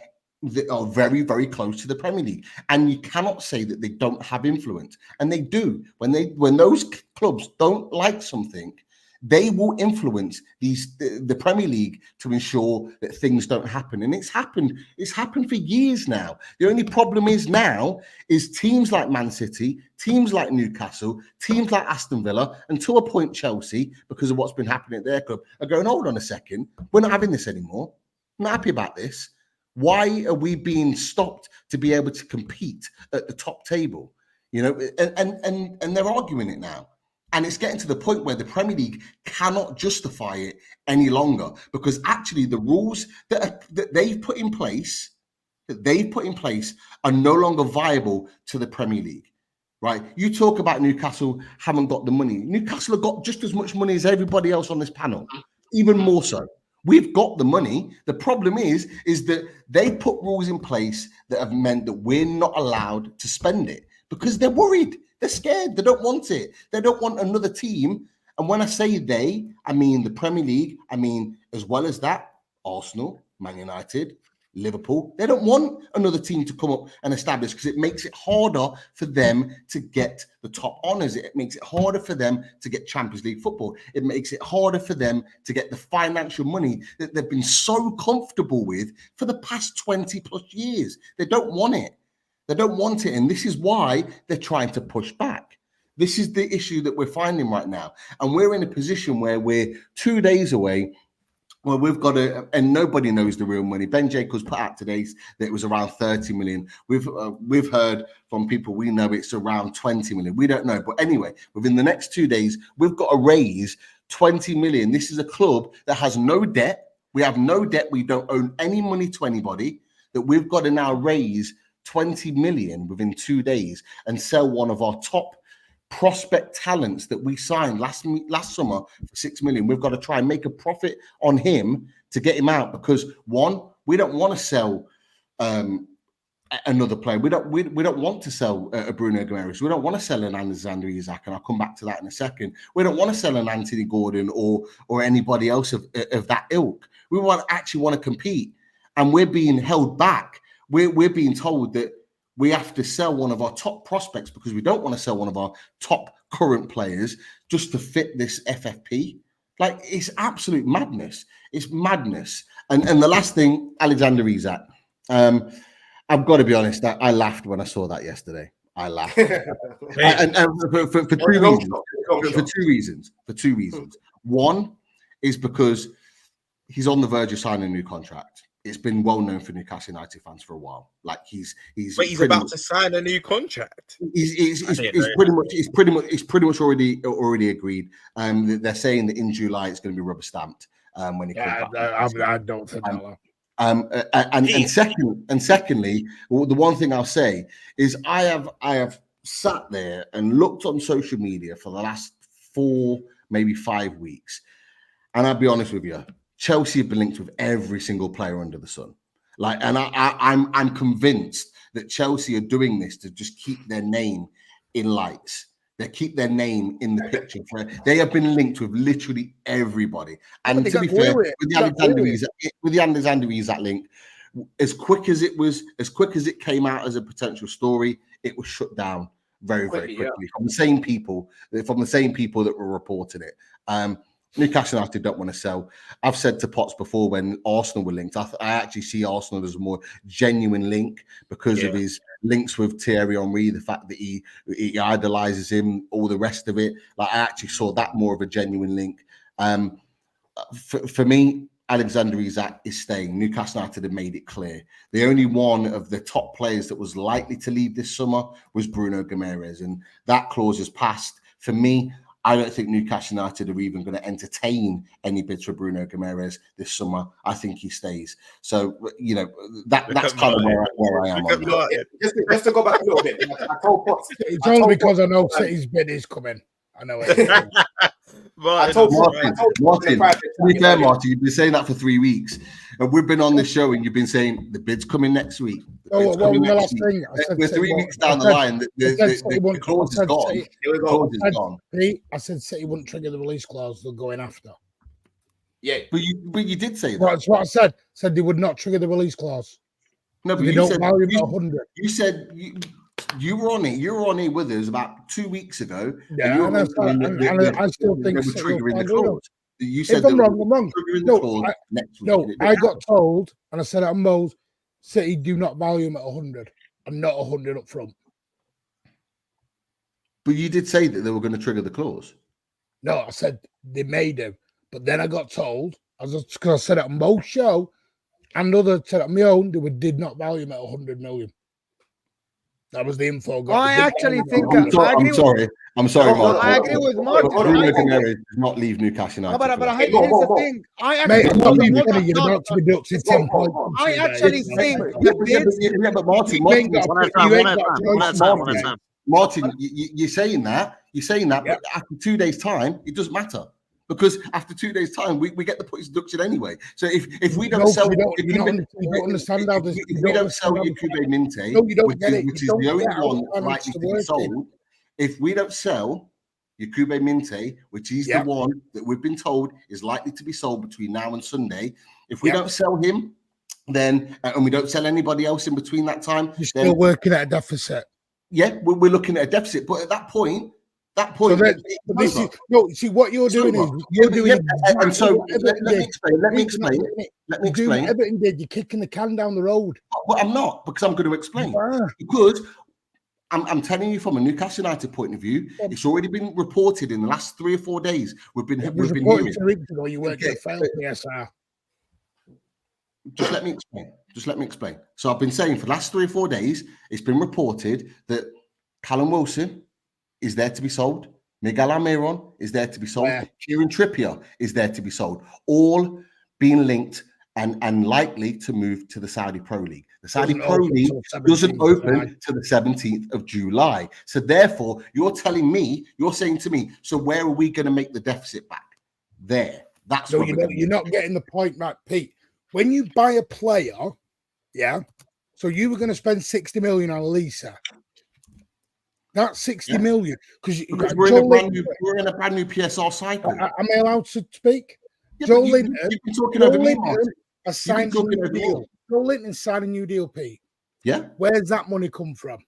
very, very close to the Premier League. And you cannot say that they don't have influence. And they do. When those clubs don't like something, they will influence the Premier League to ensure that things don't happen. And it's happened for years now. The only problem is now is teams like Man City, teams like Newcastle, teams like Aston Villa, and to a point Chelsea, because of what's been happening at their club, are going, hold on a second, we're not having this anymore. I'm not happy about this. Why are we being stopped to be able to compete at the top table? You know, and they're arguing it now. And it's getting to the point where the Premier League cannot justify it any longer, because actually the rules that they've put in place are no longer viable to the Premier League. Right? You talk about Newcastle haven't got the money. Newcastle have got just as much money as everybody else on this panel, even more so. We've got the money. The problem is that they put rules in place that have meant that we're not allowed to spend it because they're worried. They're scared. They don't want it. They don't want another team. And when I say they, I mean the Premier League. I mean, as well as that, Arsenal, Man United, Liverpool. They don't want another team to come up and establish because it makes it harder for them to get the top honours. It makes it harder for them to get Champions League football. It makes it harder for them to get the financial money that they've been so comfortable with for the past 20 plus years. They don't want it. They don't want it. And this is why they're trying to push back. This is the issue that we're finding right now. And we're in a position where we're 2 days away. Well, we've got and nobody knows the real money. Ben Jacobs put out today that it was around 30 million. We've heard from people we know it's around 20 million. We don't know. But anyway, within the next 2 days, we've got to raise 20 million. This is a club that has no debt. We have no debt. We don't owe any money to anybody. That we've got to now raise 20 million within 2 days and sell one of our top prospect talents that we signed last summer for 6 million. We've got to try and make a profit on him to get him out because one, we don't want to sell another player. We don't want to sell a Bruno Guimarães. We don't want to sell an Alexander Isak, and I'll come back to that in a second. We don't want to sell an Anthony Gordon or anybody else of that ilk. We actually want to compete, and we're being held back. We're being told that we have to sell one of our top prospects because we don't want to sell one of our top current players just to fit this FFP. Like, it's absolute madness. It's madness. And the last thing, Alexander Isak. I've got to be honest, I laughed when I saw that yesterday. I laughed. and for two reasons. For two reasons. One is because he's on the verge of signing a new contract. It's been well known for Newcastle United fans for a while. Like he's about to sign a new contract. It's pretty much already agreed. They're saying that in July it's going to be rubber stamped. When he comes back. I don't think that. And secondly, the one thing I'll say is I have sat there and looked on social media for the last 4, maybe 5 weeks, and I'll be honest with you, Chelsea have been linked with every single player under the sun. Like, and I'm convinced that Chelsea are doing this to just keep their name in lights. They keep their name in the picture. They have been linked with literally everybody. And to be fair, with the Alexander Isak link, as quick as it came out as a potential story, it was shut down very quickly from the same people that were reporting it. Newcastle United don't want to sell. I've said to Potts before when Arsenal were linked, I actually see Arsenal as a more genuine link because of his links with Thierry Henry, the fact that he idolizes him, all the rest of it. Like, I actually saw that more of a genuine link. For me, Alexander Isak is staying. Newcastle United have made it clear. The only one of the top players that was likely to leave this summer was Bruno Guimarães, and that clause is passed. For me, I don't think Newcastle United are even going to entertain any bids for Bruno Guimarães this summer. I think he stays. So, you know, that's kind of where I am on that. Just to go back a little bit. It's only because I know City's bid is coming. I know it. Martin, to be fair, Martin, you've been saying that for 3 weeks. And we've been on this show and you've been saying the bid's coming next week. We're 3 weeks down the line. The clause is gone. The clause is gone. I said City wouldn't trigger the release clause they're going after. Yeah. But you did say that. That's what I said. Said they would not trigger the release clause. No, but they you don't said, value it 100. You said you were on it. You were on it with us about 2 weeks ago. Yeah, and I still think they were triggering the clause. You said if I'm wrong. No, I got told, and I said at Moles, City do not value him at 100, and not 100 up front. But you did say that they were going to trigger the clause. No, I said they may do, but then I got told, because I said it on Mo's show, and others said it on my own, they did not value him at 100 million. That was the info. I actually think. I'm sorry, Mark. I agree with Mark. Bruno Guimarães does not leave Newcastle United. No, but here's the thing. I actually think Martin, you're saying that. But after 2 days' time, it doesn't matter. Because after 2 days' time, we get the points deduction anyway. So if we don't sell, if we don't sell Yacoub Minte, which is the only one that's likely to be sold, if we don't sell Yacoub Minte, which is the one that we've been told is likely to be sold between now and Sunday, if we don't sell him, then and we don't sell anybody else in between that time, you're still working at a deficit. Yeah, we're looking at a deficit, but at that point. See what you're doing is you're doing. And so let me explain. Everything did. You're kicking the can down the road. Well, I'm not, because I'm going to explain. Because I'm telling you from a Newcastle United point of view, it's already been reported in the last 3 or 4 days. We've been hearing. 2 weeks ago, you weren't going to fail PSR. Just let me explain. So I've been saying for the last 3 or 4 days, it's been reported that Callum Wilson is there to be sold. Miguel Almiron is there to be sold. Kieran Trippier is there to be sold. All being linked and likely to move to the Saudi Pro League. The Saudi Pro League doesn't open to the 17th of July. So therefore, you're saying to me, so where are we going to make the deficit back? There. That's no, you're not getting the point right, Pete. When you buy a player, so you were going to spend 60 million on Lisa. That's 60 million because we're in a brand new PSR cycle. Am I allowed to speak? Joe Linton, you've been talking over me, Martin. Signed a new deal. Joe Linton signed a new deal, Pete. Yeah. Where's that money come from?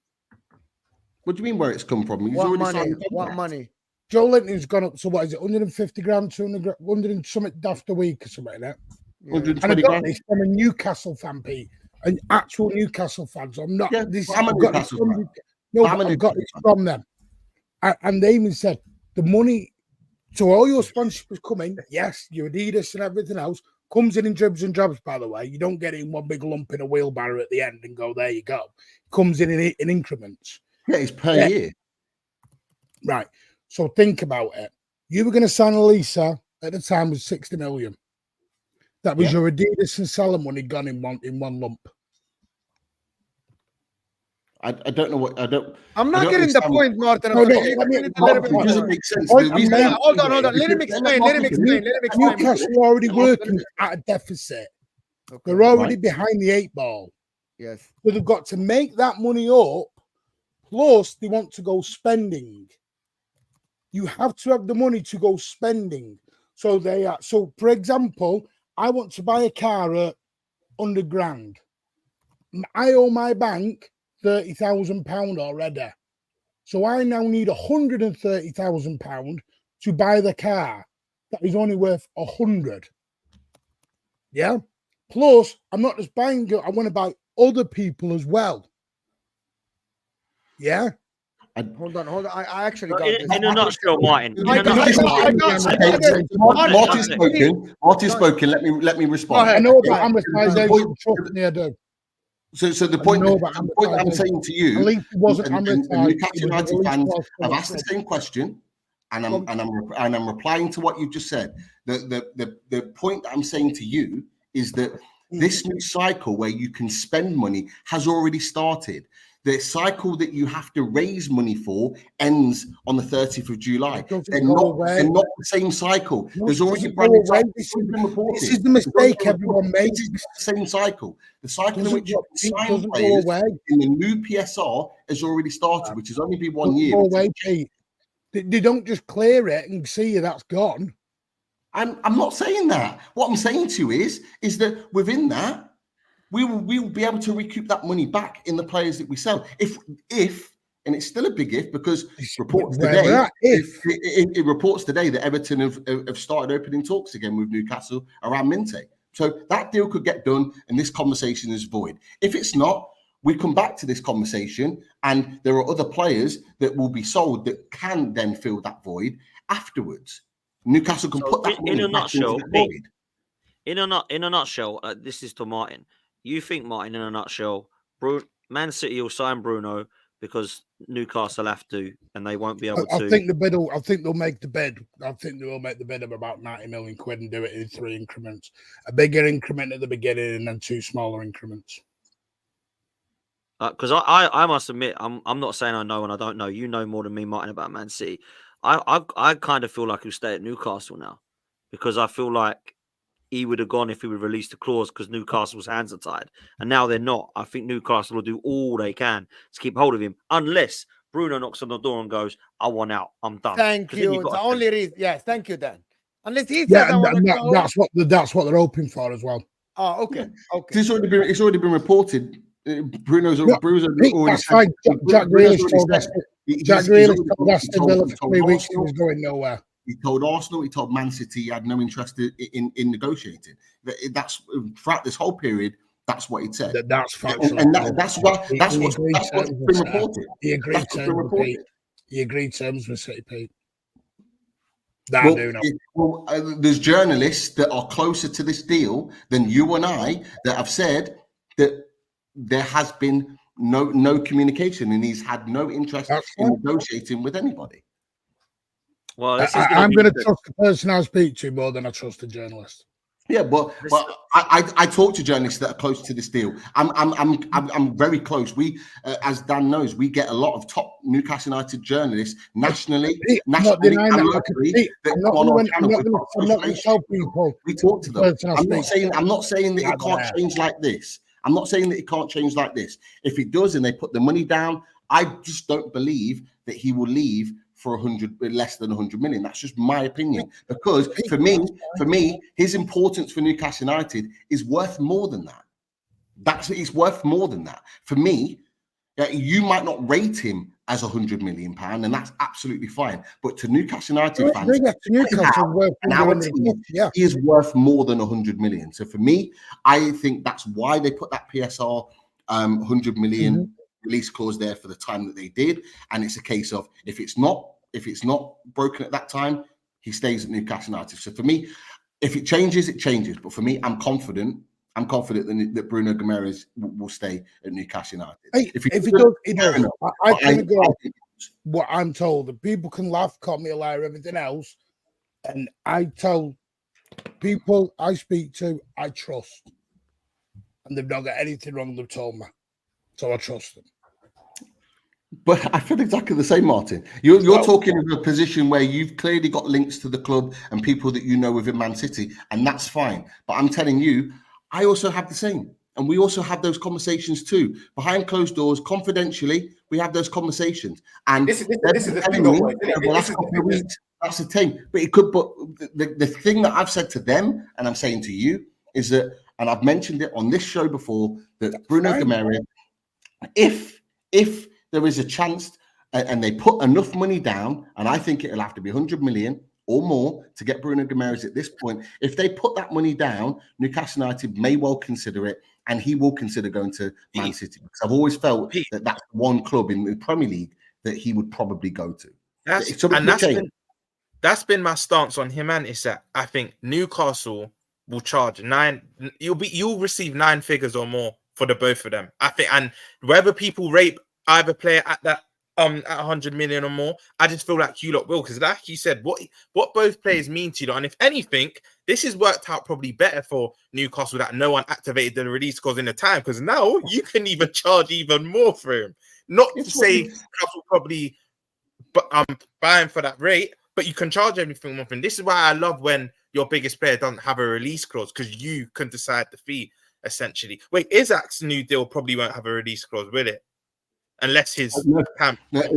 What do you mean where it's come from? He's What already money? signed the What contract. money? Joe Linton's gone up to what is it, 150 grand, 200 grand, 100 and something daft a week or something like that. Yeah. 120 And I got grand. this from a Newcastle fan, Pete, an actual Newcastle fan. So I'm not. Yeah, This I'm a I've got Newcastle this from, fan. no, I'm but a I've got Newcastle this fan. from them, and they even said the money. So all your sponsorships come in. Yes, your Adidas and everything else comes in dribs and drabs. By the way, you don't get it in one big lump in a wheelbarrow at the end and go, there you go. Comes in increments. Yeah, it's per year. Right. So think about it. You were going to sign a Lisa at the time was 60 million. That was your Adidas and Salah money gone in one lump. I don't know what I don't. I'm I not don't getting the understand point, Martin. No, no, Can you let me- explain it a little bit It more? doesn't make sense. Hold The on, reason- man. Hold on. Let him explain. Let him explain. Newcastle are already working at a deficit. Okay. They're already behind the 8 ball. Yes. So they've got to make that money up. Plus, they want to go spending. You have to have the money to go spending. So they are. So, for example, I want to buy a car at 100 grand. I owe my bank £30,000 already. So I now need £130,000 to buy the car that is only worth 100. Yeah. Plus, I'm not just buying it, I want to buy other people as well. Yeah. Hold on. I actually got In, this. in a nutshell, Martin. In a I got nutshell, it. Martin's spoken. Martin's spoken. Let me respond. I know The about amortization. point- Trust me, I do. So the point know that about I'm saying to At you, least it wasn't and amortized. Newcastle It was United at least fans well have thought asked the through. same question, and I'm replying to what you've just said. The point that I'm saying to you is that this new cycle where you can spend money has already started. The cycle that you have to raise money for ends on the 30th of July. They're not the same cycle. No, There's it already doesn't go branded away. cycles. This It's been reported. is the mistake It's already been everyone reported. makes. This is the same cycle. The cycle in which you can It sign doesn't go players away. in the new PSR has already started, which has only been 1 year. Go away, Pete. They don't just clear it and see you that's gone. I'm not saying that. What I'm saying to you is that within that, we will be able to recoup that money back in the players that we sell. If and it's still a big if, because reports today it reports today that Everton have started opening talks again with Newcastle around Minte. So that deal could get done and this conversation is void. If it's not, we come back to this conversation and there are other players that will be sold that can then fill that void afterwards. Newcastle can put that money back into the void. In a nutshell, this is to Martin. You think, Martin, in a nutshell, Man City will sign Bruno because Newcastle have to, and they won't be able to. I think they'll make the bid. I think they will make the bid of about 90 million quid and do it in 3 increments. A bigger increment at the beginning and then 2 smaller increments. Because I must admit, I'm not saying I know and I don't know. You know more than me, Martin, about Man City. I kind of feel like he'll stay at Newcastle now, because I feel like he would have gone if he would release the clause because Newcastle's hands are tied. And now they're not. I think Newcastle will do all they can to keep hold of him, unless Bruno knocks on the door and goes, I want out. I'm done. Thank you. The only reason. Yes, thank you, Dan. Unless he says Yeah, I want to go. that's what they're hoping for as well. Oh, okay. It's already been reported. Bruno's already That's said. fine. Jack Grealish told us. Jack Grealish told us Villa for 3 weeks he was going nowhere. He told Arsenal, he told Man City he had no interest in negotiating. That's throughout this whole period. That's what he said. That's factual. And that's what's been reported. He agreed terms with Pete. He agreed terms with City, Pete. That I do know. There's journalists that are closer to this deal than you and I that have said that there has been no communication and he's had no interest in negotiating with anybody. Well, I'm going to trust the person I speak to more than I trust the journalist. Yeah, but I talk to journalists that are close to this deal. I'm very close. We, as Dan knows, we get a lot of top Newcastle United journalists nationally and locally. I'm not going to tell people. We talk to them. I'm not saying that it can't change like this. I'm not saying that it can't change like this. If it does and they put the money down, I just don't believe that he will leave for less than 100 million. That's just my opinion. Because for me, his importance for Newcastle United is worth more than that. It's worth more than that. For me, you might not rate him as £100 million, and that's absolutely fine. But to Newcastle United fans, he is worth more than 100 million. So for me, I think that's why they put that PSR 100 million release clause there for the time that they did. And it's a case of if it's not broken at that time, he stays at Newcastle United. So for me, if it changes, it changes. But for me, I'm confident that Bruno Guimarães will stay at Newcastle United. If he does, I can go what I'm told. The people can laugh, call me a liar, everything else. And I tell people I speak to, I trust. And they've not got anything wrong they've told me. So I trust them. But I feel exactly the same, Martin. You're talking in a position where you've clearly got links to the club and people that you know within Man City, and that's fine. But I'm telling you, I also have the same. And we also have those conversations too. Behind closed doors, confidentially, we have those conversations. And this is the thing, though, boys, that's the thing. But it could, but the thing that I've said to them, and I'm saying to you, is that, and I've mentioned it on this show before, that Bruno Guimarães, if there is a chance and they put enough money down, and I think it'll have to be 100 million or more to get Bruno Guimarães at this point. If they put that money down, Newcastle United may well consider it, and he will consider going to Man City. Because I've always felt that that's one club in the Premier League that he would probably go to. That's been my stance on him and Isak. I think Newcastle will charge 9. You'll receive 9 figures or more for the both of them. I think, and whether people rate either player at that at 100 million or more, I just feel like you lot will, because like you said, what both players mean to you lot, and if anything, this has worked out probably better for Newcastle that no one activated the release clause in the time, because now you can even charge even more for him. Not to say Newcastle probably buying for that rate, but you can charge everything more. And this is why I love when your biggest player doesn't have a release clause, because you can decide the fee essentially. Wait, Isak's new deal probably won't have a release clause, will it? Unless his camp. There's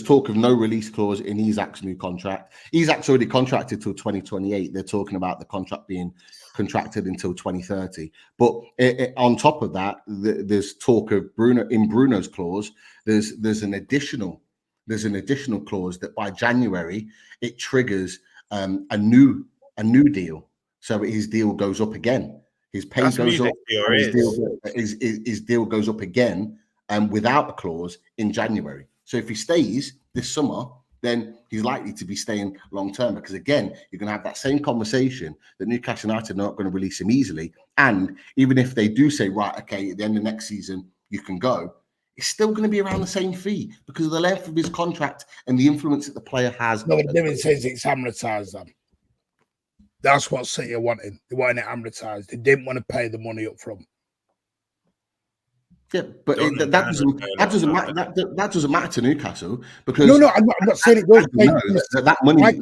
talk of no release clause in Isak's new contract. Isak's already contracted till 2028. They're talking about the contract being contracted until 2030. But on top of that, there's talk of Bruno's clause. There's an additional clause that by January it triggers a new deal. So his deal goes up again. His pay goes up. His deal goes up again, without a clause in January. So if he stays this summer, then he's likely to be staying long term. Because again, you're going to have that same conversation that Newcastle United are not going to release him easily. And even if they do say, right, okay, at the end of next season you can go, it's still going to be around the same fee because of the length of his contract and the influence that the player has. No, the difference is it's amortized then. That's what City are wanting. They wanted it amortized. They didn't want to pay the money up front. Yeah, but that doesn't matter to Newcastle because no, I'm not saying it does. That money hit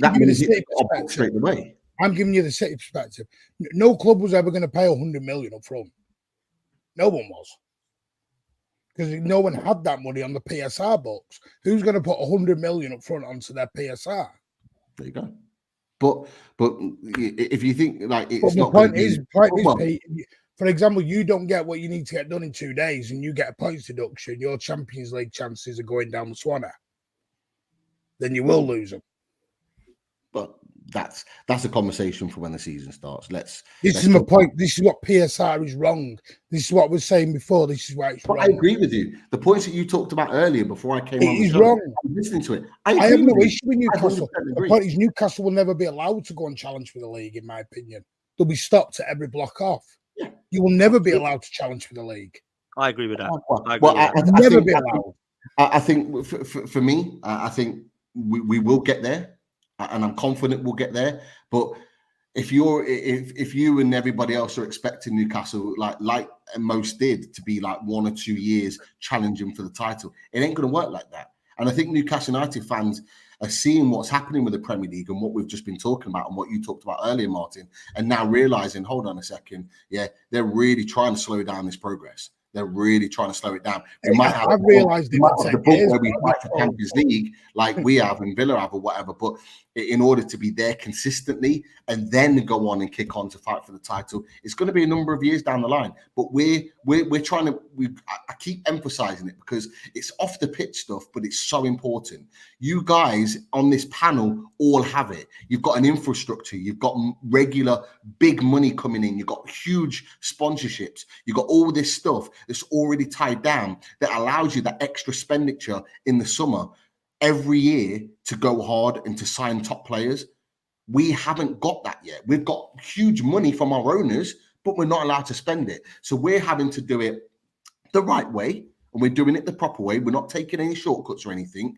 straight away. I'm giving you the City perspective. No club was ever going to pay 100 million up front. No one was, because no one had that money on the PSR books. Who's going to put 100 million up front onto their PSR? There you go. But if you think like it's not, the point is, Pete, for example, you don't get what you need to get done in 2 days, and you get a points deduction. Your Champions League chances are going down the swanner. Then you will lose them. But that's a conversation for when the season starts. This is my point. This is what PSR is wrong. This is what I was saying before. This is why it's wrong. I agree with you. The points that you talked about earlier before I came on, it is wrong. I'm listening to it. I have no issue with Newcastle. The point is Newcastle will never be allowed to go and challenge for the league, in my opinion. They'll be stopped at every block off. Yeah. You will never be allowed to challenge for the league. I agree with that. I think for me, I think we will get there. And I'm confident we'll get there. But if you and everybody else are expecting Newcastle, like most did, to be like 1 or 2 years challenging for the title, it ain't going to work like that. And I think Newcastle United fans are seeing what's happening with the Premier League and what we've just been talking about and what you talked about earlier, Martin, and now realizing, hold on a second, yeah, they're really trying to slow down this progress. They're really trying to slow it down. We might have I've realised it would the take book years, where we but fight I'm for not Champions League, like we have and Villa have or whatever. But in order to be there consistently and then go on and kick on to fight for the title, it's going to be a number of years down the line. But we're trying to. I keep emphasising it because it's off the pitch stuff, but it's so important. You guys on this panel all have it. You've got an infrastructure. You've got regular big money coming in. You've got huge sponsorships. You've got all this stuff that's already tied down that allows you that extra expenditure in the summer every year to go hard and to sign top players. We haven't got that yet. We've got huge money from our owners, but we're not allowed to spend it. So we're having to do it the right way, and we're doing it the proper way. We're not taking any shortcuts or anything.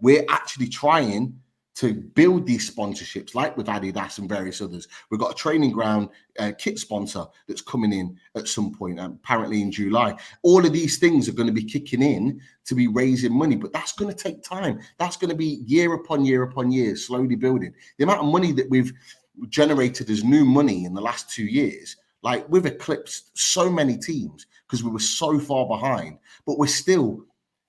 We're actually trying to build these sponsorships like with Adidas and various others. We've got a training ground kit sponsor that's coming in at some point, apparently in July. All of these things are going to be kicking in to be raising money, but that's going to take time. That's going to be year upon year upon year, slowly building. The amount of money that we've generated as new money in the last 2 years, like we've eclipsed so many teams because we were so far behind, but we're still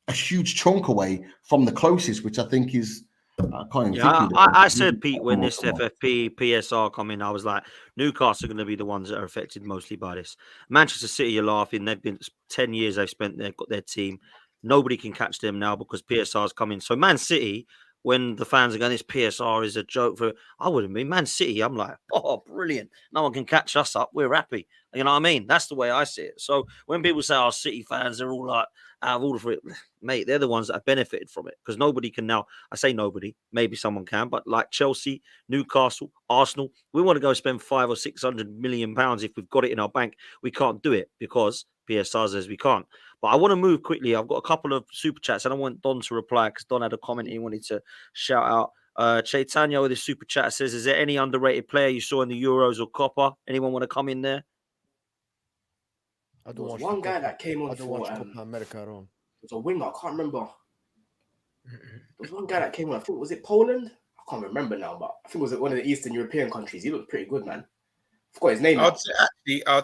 a huge chunk away from the closest, which I think is I said, Pete, when this FFP PSR come in, I was like, Newcastle are going to be the ones that are affected mostly by this. Manchester City, you're laughing. They've been 10 years they've spent there, got their team. Nobody can catch them now because PSR's coming. So Man City, when the fans are going, this PSR is a joke for, I wouldn't be. Man City, I'm like, oh, brilliant. No one can catch us up. We're happy. You know what I mean? That's the way I see it. So when people say, City fans are all like, out of order for it, mate, they're the ones that have benefited from it because nobody can now. I say nobody, maybe someone can, but like Chelsea, Newcastle, Arsenal, we want to go spend £500 or £600 million if we've got it in our bank. We can't do it because PSR says we can't. But I want to move quickly. I've got a couple of super chats and I want Don to reply because Don had a comment he wanted to shout out. Chaitanya with his super chat says, is there any underrated player you saw in the Euros or Copa? Anyone want to come in there? There was one guy that came on for America. There's a winger, I can't remember. There was one guy that came on, I think, was it Poland? I can't remember now, but I think it was one of the Eastern European countries. He looked pretty good, man. I forgot his name. I'd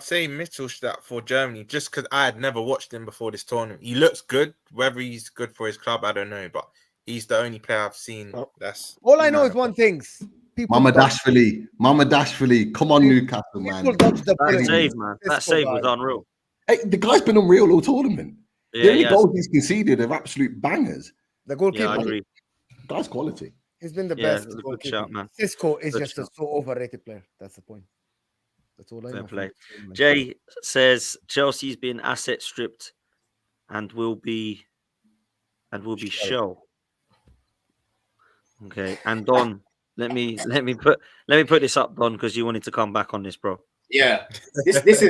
say Mittelstadt for Germany, just because I had never watched him before this tournament. He looks good. Whether he's good for his club, I don't know, but he's the only player I've seen. That's all I know is one thing. Mama Dashvili, come on, Newcastle, man. That save, man. That save was unreal. Hey, the guy's been unreal all tournament. The only goals he's conceded are absolute bangers. The goalkeeper, I agree. Guy's quality. He's been the best. Good shout, man. Cisco is just a so overrated player. That's the point. That's all I know. Play. Jay says Chelsea's been asset stripped and will be shell. Okay, and Don, let me put this up, Don, because you wanted to come back on this, bro. Yeah, this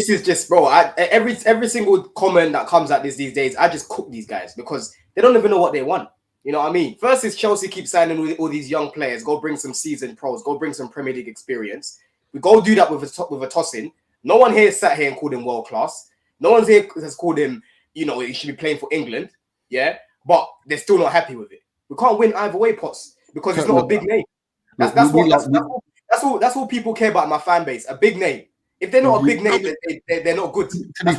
is just, bro. Every single comment that comes at this these days, I just cook these guys because they don't even know what they want. You know what I mean? First is Chelsea keep signing all these young players. Go bring some seasoned pros. Go bring some Premier League experience. We go do that with a toss-in. No one here sat here and called him world class. No one here has called him, he should be playing for England. Yeah, but they're still not happy with it. We can't win either way, Potts, because it's not a big name. That's what people care about in my fan base. A big name. If they're not a big name, they're not good. To be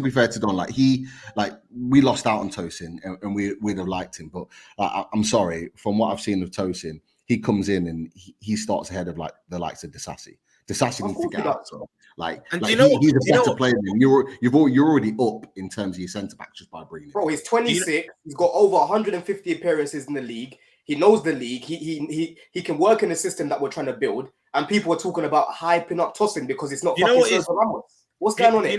fair to Don, we lost out on Tosin and we'd have liked him, but I'm sorry, from what I've seen of Tosin, he comes in and he starts ahead of the likes of Disasi. Disasi needs to get out. So, he's a better player than you. You're already up in terms of your centre back just by bringing him. Bro, he's 26. He's got over 150 appearances in the league. He knows the league. He can work in the system that we're trying to build. And people are talking about hyping up Tosin because it's not fucking Sergio Ramos. What's going on here?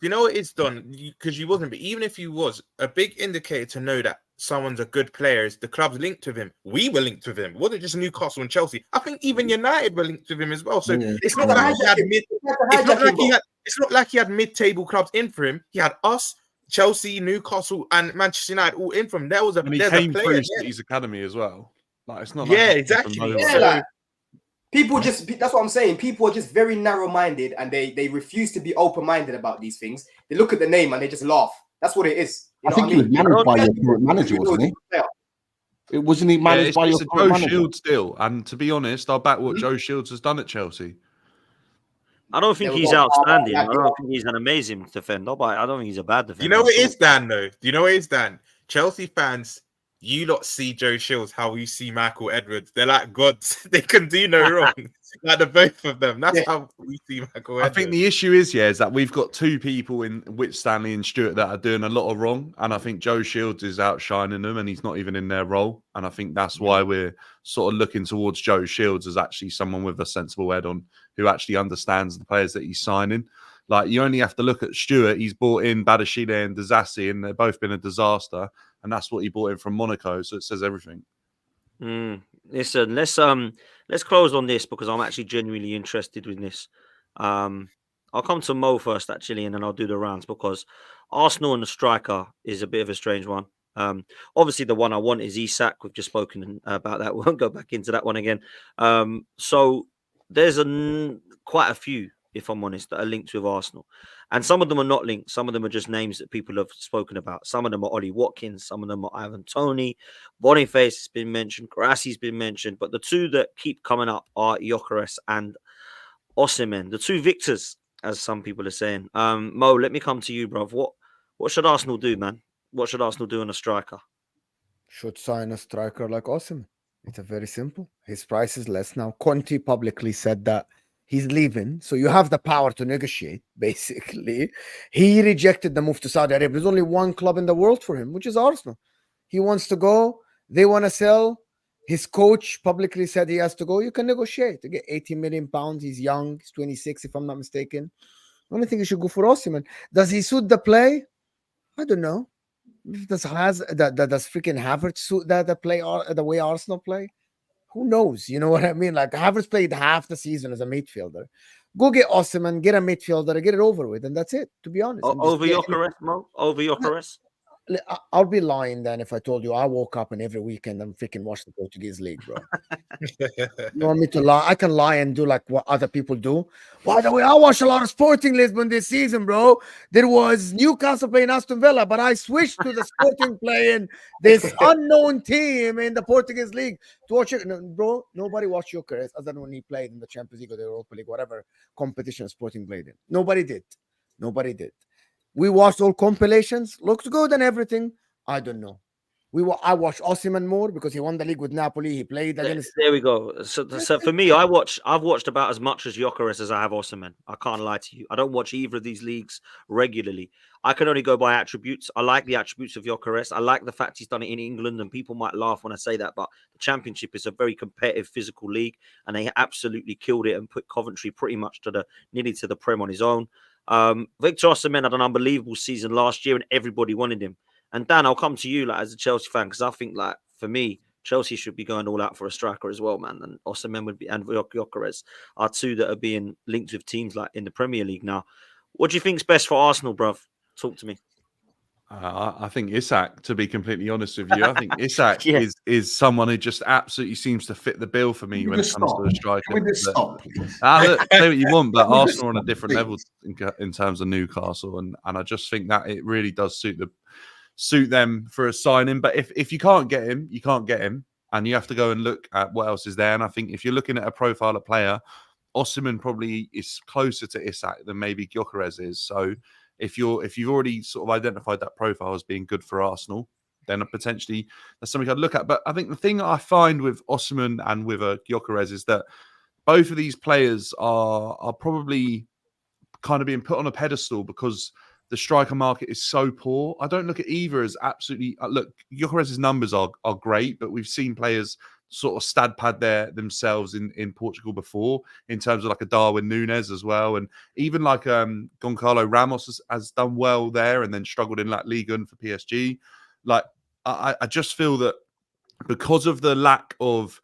You know what it's done? Because you wasn't, but even if you was, a big indicator to know that someone's a good player is the club's linked with him. We were linked with him. It wasn't just Newcastle and Chelsea. I think even United were linked with him as well. So it's not like he had mid-table clubs in for him. He had us, Chelsea, Newcastle, and Manchester United all in from him. And he came through City's academy as well. It's not exactly. People that's what I'm saying. People are just very narrow-minded and they refuse to be open-minded about these things. They look at the name and they just laugh. That's what it is. I think he was managed by your current manager, wasn't he? Wasn't he managed by your current manager? Joe Shields still. And to be honest, I'll back what Joe Shields has done at Chelsea. I don't think They were he's going outstanding. I hard, don't think he's an amazing defender, but I don't think he's a bad defender. You know what it at all. is, Dan, though? Do you know what it is, Dan? Chelsea fans, you lot see Joe Shields how we see Michael Edwards. They're like gods. They can do no wrong. Like the both of them. That's how we see Michael Edwards. I think the issue is, is that we've got two people in Whit Stanley and Stewart that are doing a lot of wrong. And I think Joe Shields is outshining them and he's not even in their role. And I think that's why we're sort of looking towards Joe Shields as actually someone with a sensible head on who actually understands the players that he's signing. Like, you only have to look at Stewart. He's brought in Badashile and Dizassi, and they've both been a disaster. And that's what he brought in from Monaco. So it says everything. Listen, let's close on this because I'm actually genuinely interested in this. I'll come to Mo first, actually, and then I'll do the rounds because Arsenal and the striker is a bit of a strange one. Obviously, the one I want is Isak. We've just spoken about that. We won't go back into that one again. So there's quite a few, if I'm honest, that are linked with Arsenal. And some of them are not linked. Some of them are just names that people have spoken about. Some of them are Ollie Watkins. Some of them are Ivan Toney. Boniface has been mentioned. Grassi's been mentioned. But the two that keep coming up are GYOKERES and Osimhen. The two victors, as some people are saying. Mo, let me come to you, bruv. What should Arsenal do, man? What should Arsenal do on a striker? Should sign a striker like Osimhen. It's a very simple. His price is less now. Conte publicly said that he's leaving, so you have the power to negotiate, basically. He rejected the move to Saudi Arabia. There's only one club in the world for him, which is Arsenal. He wants to go. They want to sell. His coach publicly said he has to go. You can negotiate to get 80 million pounds. He's young. He's 26, if I'm not mistaken. I don't think he should go for Osimhen. Does he suit the play? I don't know. Does freaking Havertz suit the play, the way Arsenal play? Who knows? You know what I mean? Like, Havertz played half the season as a midfielder. Go get Osimhen, get a midfielder, get it over with, and that's it, to be honest. Over GYOKERES, Mo? Over GYOKERES? I'll be lying then if I told you I woke up and every weekend I'm freaking watch the Portuguese league, bro. You want me to lie? I can lie and do like what other people do. By the way, I watched a lot of Sporting Lisbon this season, bro. There was Newcastle playing Aston Villa, but I switched to the Sporting playing this unknown team in the Portuguese league to watch it. No, bro, nobody watched GYOKERES other than when he played in the Champions League or the Europa League, whatever competition Sporting played in. Nobody did. We watched all compilations. Looks good and everything. I don't know. I watched Osimhen more because he won the league with Napoli. He played against. There we go. So for me, I've watched about as much as GYOKERES as I have Osimhen. I can't lie to you. I don't watch either of these leagues regularly. I can only go by attributes. I like the attributes of GYOKERES. I like the fact he's done it in England, and people might laugh when I say that, but the Championship is a very competitive, physical league, and they absolutely killed it and put Coventry pretty much nearly to the Prem on his own. Victor Osimhen had an unbelievable season last year, and everybody wanted him. And Dan, I'll come to you like as a Chelsea fan because I think like for me, Chelsea should be going all out for a striker as well, man. And Osimhen would be, and GYOKERES are two that are being linked with teams like in the Premier League now. What do you think's best for Arsenal, bruv? Talk to me. I think Isak, to be completely honest with you, I think Isak is someone who just absolutely seems to fit the bill for me when it comes to the striker. Can we just stop, please? Say what you want, but Arsenal are on a different level in terms of Newcastle, and I just think that it really does suit them for a signing. But if you can't get him, you can't get him, and you have to go and look at what else is there. And I think if you're looking at a profile of player, Osimhen probably is closer to Isak than maybe GYOKERES is. So if you've already sort of identified that profile as being good for Arsenal, then potentially that's something I'd look at. But I think the thing I find with Osimhen and with GYOKERES is that both of these players are probably kind of being put on a pedestal because the striker market is so poor. I don't look at either as absolutely... Look, GYOKERES' numbers are great, but we've seen players sort of stat pad themselves in Portugal before, in terms of like a Darwin Núñez as well. And even like Goncalo Ramos has done well there and then struggled in like Ligue 1 for PSG. Like, I just feel that because of the lack of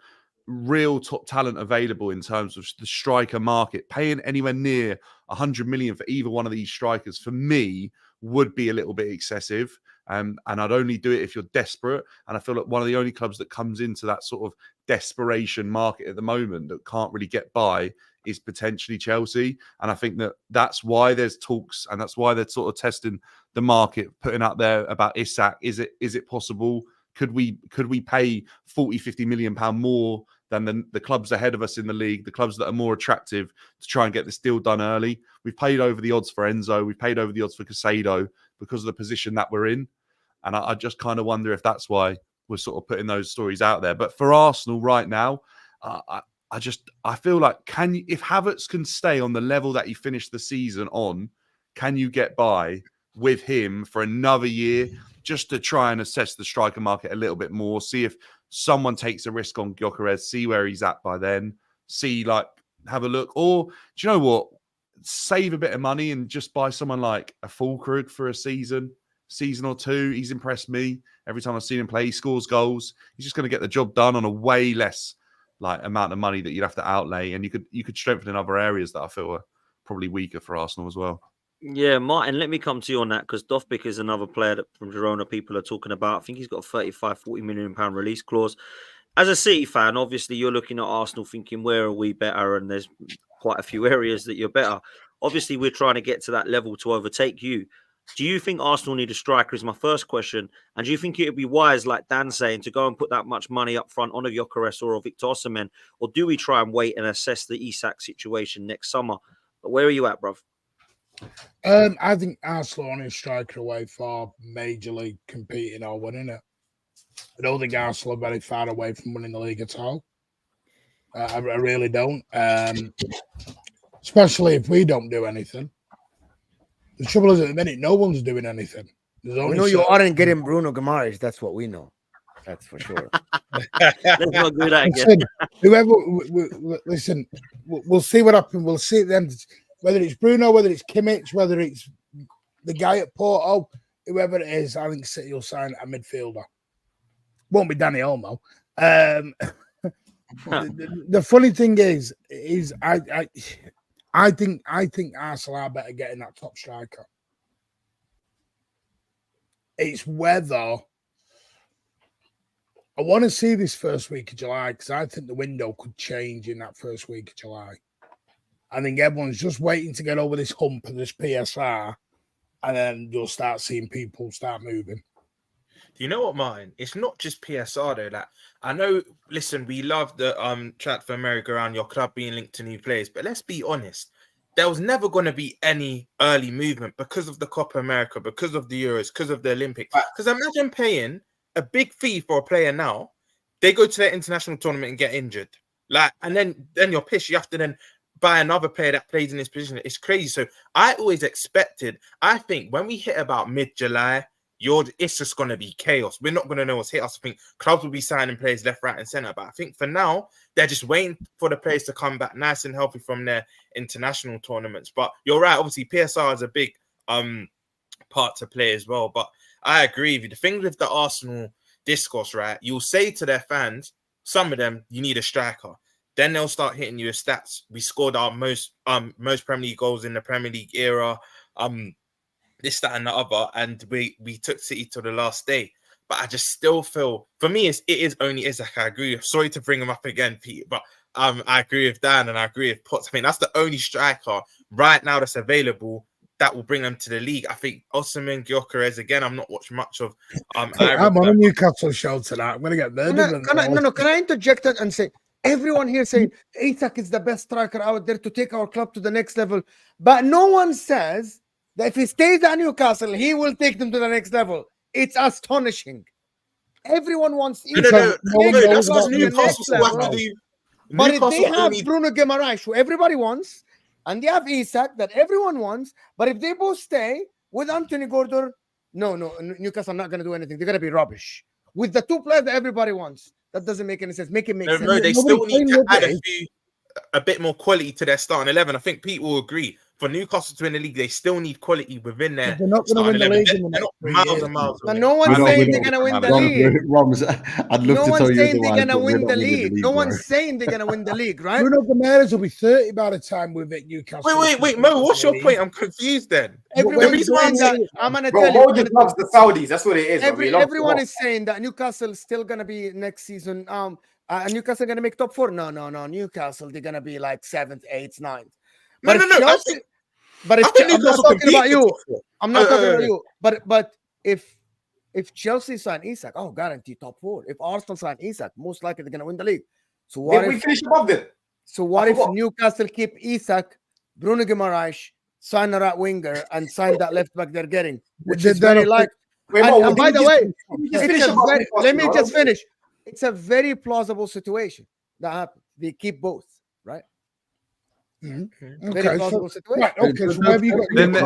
real top talent available in terms of the striker market, paying anywhere near 100 million for either one of these strikers for me would be a little bit excessive. And I'd only do it if you're desperate. And I feel like one of the only clubs that comes into that sort of desperation market at the moment that can't really get by is potentially Chelsea. And I think that's why there's talks, and that's why they're sort of testing the market, putting out there about Isak. Is it possible? Could we pay 40-50 million pound more than the clubs ahead of us in the league, the clubs that are more attractive to try and get this deal done early. We've paid over the odds for Enzo. We've paid over the odds for Casado because of the position that we're in. And I just kind of wonder if that's why we're sort of putting those stories out there. But for Arsenal right now, I feel like if Havertz can stay on the level that he finished the season on, can you get by with him for another year just to try and assess the striker market a little bit more, see if someone takes a risk on GYOKERES, see where he's at by then, have a look. Or do you know what? Save a bit of money and just buy someone like a Fulkrug for a season or two. He's impressed me every time I've seen him play. He scores goals. He's just going to get the job done on a way less amount of money that you'd have to outlay, and you could strengthen in other areas that I feel are probably weaker for Arsenal as well. Yeah, Martin, let me come to you on that, because Dovbyk is another player that from Girona people are talking about. I think he's got a 35, 40 million pound release clause. As a City fan, obviously you're looking at Arsenal thinking, where are we better? And there's quite a few areas that you're better. Obviously, we're trying to get to that level to overtake you. Do you think Arsenal need a striker is my first question. And do you think it would be wise, like Dan saying, to go and put that much money up front on a GYOKERES or a Victor Osimhen? Or do we try and wait and assess the Isak situation next summer? But where are you at, bruv? I think Arsenal are on a striker away for majorly competing or winning it. I don't think Arsenal are very far away from winning the league at all. I really don't. Especially if we don't do anything. The trouble is, at the minute, no one's doing anything. We know you aren't getting Bruno Guimarães. That's what we know. That's for sure. Let's not do that again. Listen, we'll see what happens. We'll see them. Whether it's Bruno, whether it's Kimmich, whether it's the guy at Porto, whoever it is, I think City will sign a midfielder. Won't be Danny Olmo. The funny thing is I think Arsenal are better getting that top striker. It's whether I want to see this first week of July, because I think the window could change in that first week of July. I think everyone's just waiting to get over this hump of this PSR, and then you'll start seeing people start moving. Do you know what, Martin? It's not just PSR though. Like, I know, listen, we love the chat for America around your club being linked to new players, but let's be honest. There was never going to be any early movement because of the Copa America, because of the Euros, because of the Olympics. Because imagine paying a big fee for a player now, they go to their international tournament and get injured. And then you're pissed. You have to then buy another player that plays in this position. It's crazy. So I always expected, I think when we hit about mid-July, it's just going to be chaos. We're not going to know what's hit us. I think clubs will be signing players left, right, and centre. But I think for now, they're just waiting for the players to come back nice and healthy from their international tournaments. But you're right. Obviously, PSR is a big part to play as well. But I agree with you. The thing with the Arsenal discourse, right? You'll say to their fans, some of them, you need a striker. Then they'll start hitting you with stats. We scored our most Premier League goals in the Premier League era. This, that, and the other, and we took City to the last day. But I just still feel, for me, it is only Isak. I agree. Sorry to bring him up again, Pete, but I agree with Dan and I agree with Potts. I mean, that's the only striker right now that's available that will bring them to the league. I think Osimhen, GYOKERES, again, I'm not watching much of. I'm on a Newcastle show tonight. I'm going to get murdered. Can I interject and say, everyone here saying Isak is the best striker out there to take our club to the next level, but no one says that if he stays at Newcastle, he will take them to the next level. It's astonishing. Everyone wants Isak. That's what Newcastle still have to do. But if they have Bruno Guimarães, who everybody wants, and they have Isak that everyone wants, but if they both stay with Anthony Gordon, no, Newcastle are not going to do anything. They're going to be rubbish. With the two players that everybody wants, that doesn't make any sense. Make it make sense. No, they still need to add a bit more quality to their starting 11. I think Pete will agree. For Newcastle to win the league, they still need quality within their They're not going to win the league. They're not miles and miles away. No one's saying they're going to win the league. Roms, I'd love to tell you saying they're going to win the league. No one's saying they're going to win the league, right? Bruno Guimarães will be 30 by the time we're at Newcastle. Wait, Mo, what's your point? I'm confused then. Everyone's saying that. I'm going to tell Mo just loves the Saudis. That's what it is. Everyone is saying that Newcastle's still going to be next season. Newcastle going to make top 4? No. Newcastle, they're going to be like 7th, 8th, 9th. No. But if I'm not talking about you. I'm not talking about you. But if Chelsea sign Isak, guarantee top 4. If Arsenal sign Isak, most likely they're going to win the league. So what we if finish above them? So what if forgot. Newcastle keep Isak, Bruno Guimarães, sign a right winger, and sign that left back they're getting, which is very like. Wait, Mo, And by the way, finish above let me Newcastle, just finish. It's a very plausible situation that happens. They keep both, right? Very plausible situation. Right, okay, so where have you got Then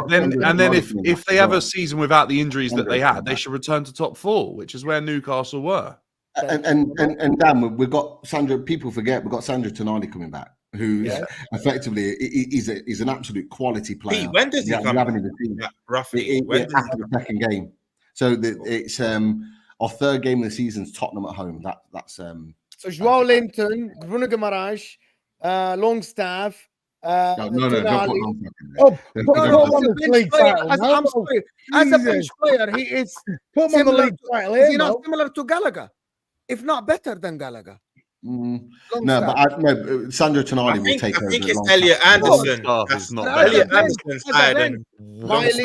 if they have a season without the injuries that they had, they should return to top 4, which is where Newcastle were. And Dan, we've got Sandro. People forget we've got Sandro Tonali coming back, who effectively is an absolute quality player. Pete, when does he come? Roughly, after the second game. So it's our third game of the season's Tottenham at home. That's So Joao Linton, Bruno Guimarães, Longstaff. no, Tonali. I'm sorry. As a bench player, he is similar to Gallagher, if not better than Gallagher. But Sandro Tonali will take over. I think it's Elliot Anderson. It's not Elliot Anderson's higher than Miley.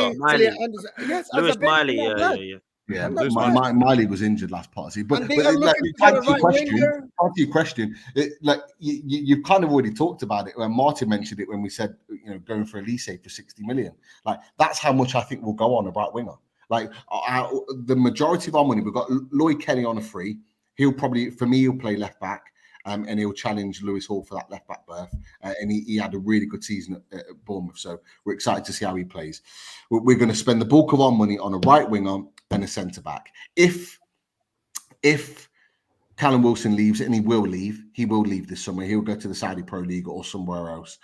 Yes, Lewis Miley. Yeah, Miley was injured last party. But to your question, you've kind of already talked about it when Martin mentioned it when we said, going for Elise for 60 million. Like, that's how much I think will go on a right winger. Like, the majority of our money, we've got Lloyd Kelly on a free. He'll play left back. And he'll challenge Lewis Hall for that left back berth. And he had a really good season at Bournemouth. So we're excited to see how he plays. We're going to spend the bulk of our money on a right winger and a centre back. If Callum Wilson leaves, and he will leave this summer, he'll go to the Saudi Pro League or somewhere else.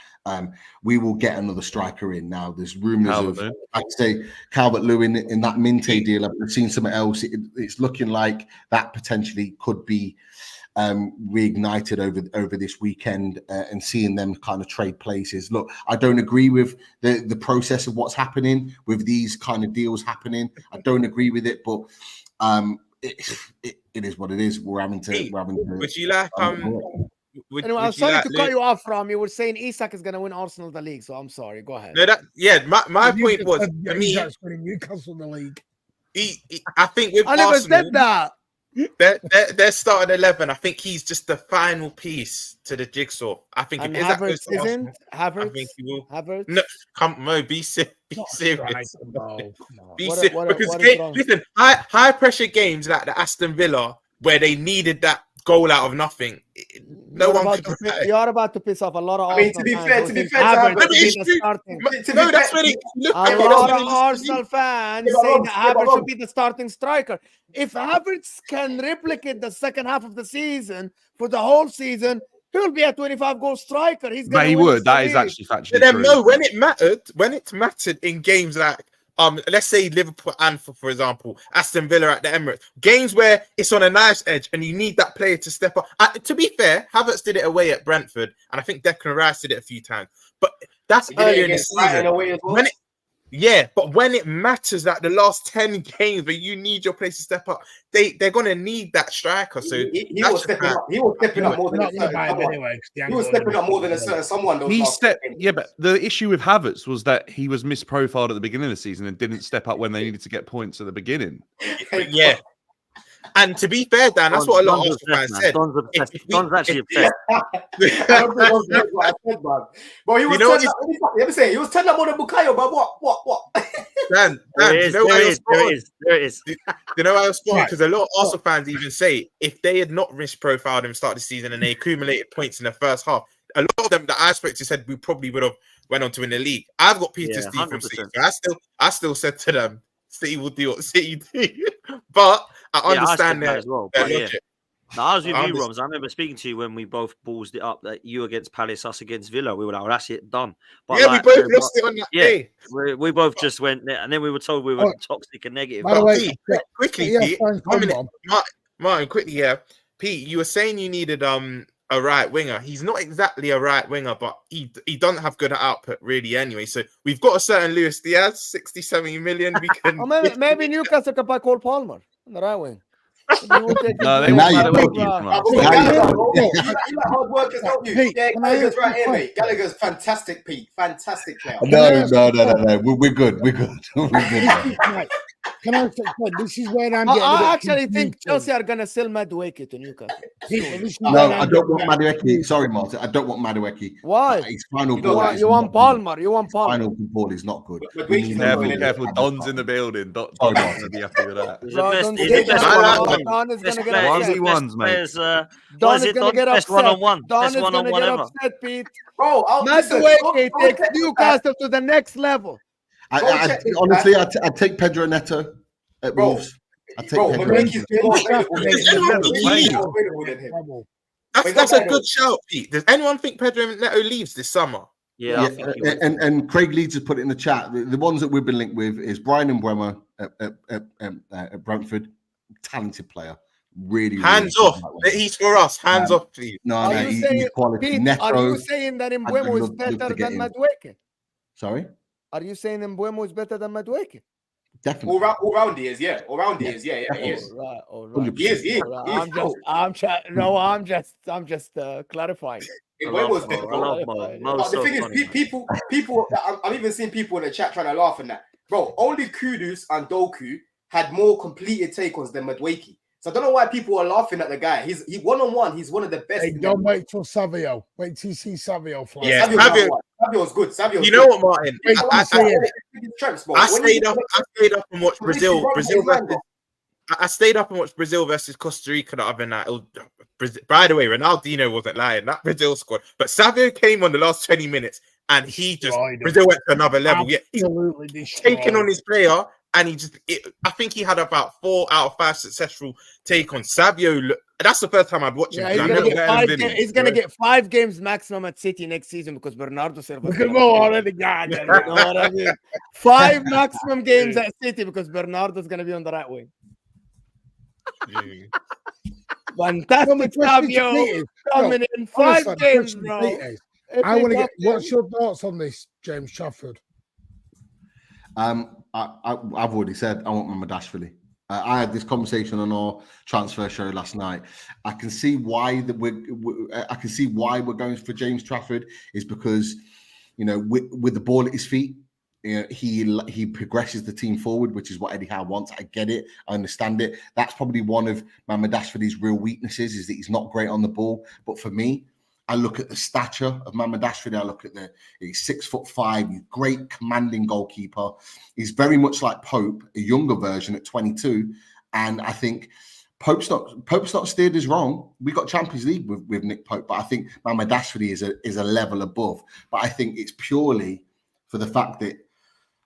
We will get another striker in. Now there's rumours of, I'd say, Calvert-Lewin in that Minte deal. I've seen something else. It's looking like that potentially could be reignited over this weekend, and seeing them kind of trade places. Look, I don't agree with the process of what's happening with these kind of deals happening. I don't agree with it, but it is what it is. We're having to. Would you like? Anyway, I'm sorry to cut you off, Ram. You were saying Isak is going to win Arsenal the league, so I'm sorry. Go ahead. No, my point was, for me, Newcastle the league. I think with I never Arsenal, said that. Their starting 11, I think he's just the final piece to the jigsaw. I think And if Isak Havertz goes to Arsenal, isn't. Havertz. I think he will. Havertz. No, Mo, be serious. Be serious. Because listen, high pressure games like the Aston Villa, where they needed that goal out of nothing. No one could prepare. You're about to piss off a lot of. I mean, to be fair, that's when a lot of Arsenal fans saying that Havertz should be the starting striker. If Havertz can replicate the second half of the season for the whole season, he'll be a 25-goal striker. He would. That is actually factually true. No, when it mattered in games like let's say Liverpool, Anfield, for example, Aston Villa at the Emirates, games where it's on a nice edge and you need that player to step up. To be fair, Havertz did it away at Brentford, and I think Declan Rice did it a few times. But that's earlier in the season. But when it matters, like the last 10 games where you need your place to step up, they're gonna need that striker. So he was stepping up more than a certain someone. But the issue with Havertz was that he was misprofiled at the beginning of the season and didn't step up when they needed to get points at the beginning. Yeah. And to be fair, Dan, that's what a lot of Arsenal fans said. Don's actually upset. But he was telling them on the Bukayo, but what? Dan, there it is. You know I was spotting? Because a lot of Arsenal fans even say if they had not risk-profiled him start the season and they accumulated points in the first half, a lot of them that I spoke to said we probably would have went on to win the league. I've got PTSD from City. So I still said to them, City will do what City do. But I understand that as well. logic. No, I was with you, Roms. I remember speaking to you when we both ballsed it up that you against Palace, us against Villa. We were like, that's it, done. But we both lost it on that day. We both just went there, and then we were told we were toxic and negative. By the way, quickly, Pete, Martin, quickly, Pete, you were saying you needed a right winger. He's not exactly a right winger, but he doesn't have good output really anyway. So we've got a certain Luis Diaz, 60, 70 million. We can maybe Newcastle can buy Cole Palmer on the right wing. No, they won't. Hard workers help you. Yeah, Gallagher's right here, mate. Gallagher's fantastic, Pete. Fantastic player. No. We're good. We're good. Pete, Can I say, this is where I'm getting. I actually think Chelsea are gonna sell Madueke to Newcastle. No, I don't want Madueke. Sorry, Martin. I don't want Madueke. Why? His final You ball. want- You want Palmer? You want Palmer? Final ball is not good. But We Madueke's need not him. going in. Careful. Don's in the building. Don's Sorry, going Martin. to be happy with that. He's the Bro, best. don't He's say the best that. one-on-one. Don is Best gonna get player- Ones he's upset. he the best wants, mate. players, Don what is is it? gonna Don? get Best upset. one-on-one. Don Best is gonna one-on-one get ever. upset, Pete. Bro, listen, Madueke go takes check the Newcastle to the next level. Honestly, I'd take Pedro Neto at Bro, Wolves. I'd take Bro, Pedro Madueke's Neto. more Wait, available than is anyone him. believe- He's more available than him. That's a good shout, Pete. Does anyone think Pedro Neto leaves this summer? Yeah, I think he will. And Craig Leeds has put it in the chat. The ones that we've been linked with is Brian Mbeumo at Brentford, talented player, really Hands really off. He's for us. Hands off, please. No, Are you saying, he's quality. Pete, Neto, are you saying that Mbeumo is love to better get than him. Madueke? Sorry, Are you saying Mbeumo is better than Madueke? definitely. All round he is, yeah. All round he is, yeah, he is. All right. He is, he is. All He right. is. I'm just clarifying. I Mbeumo's love good, Mo. I bro. love Mo. Mo's But the so thing funny, is, man. people. I'm even seeing people in the chat trying to laugh at that. Bro, only Kudus and Doku had more completed take-ons than Madueke. So I don't know why people are laughing at the guy. He one-on-one. He's one of the best. Hey, don't wait till Savio. Wait till you see Savio fly. Yeah, Savio's good. Savio's You know good. what, Martin? Wait, I stayed up and watched Brazil versus. I stayed up and watched Brazil versus Costa Rica the other night. By the way, Ronaldinho wasn't lying. That Brazil squad, but Savio came on the last 20 minutes and Brazil went to another level. Absolutely He's taking on his player, and I think he had about 4 out of 5 successful take on Savio. That's the first time I'd watched him. Yeah, he's gonna get 5 games maximum at City next season because Bernardo Silva. Look at Mo already, God. You know what I mean? 5 maximum games at City because Bernardo's gonna be on the right wing. Fantastic, Savio coming in 5 games, bro. I want to get. What's your thoughts on this, James Trafford? I've already said I want Mamadashvili. I had this conversation on our transfer show last night. I can see why we're going for James Trafford is because, you know, with the ball at his feet, you know, he progresses the team forward, which is what Eddie Howe wants. I get it. I understand it. That's probably one of Mamadashvili's real weaknesses is that he's not great on the ball. But for me, I look at the stature of Mamadashvili. I look at he's 6'5", he's great commanding goalkeeper. He's very much like Pope, a younger version at 22. And I think Pope's not steered us wrong. We got Champions League with Nick Pope, but I think Mamadashvili is a level above. But I think it's purely for the fact that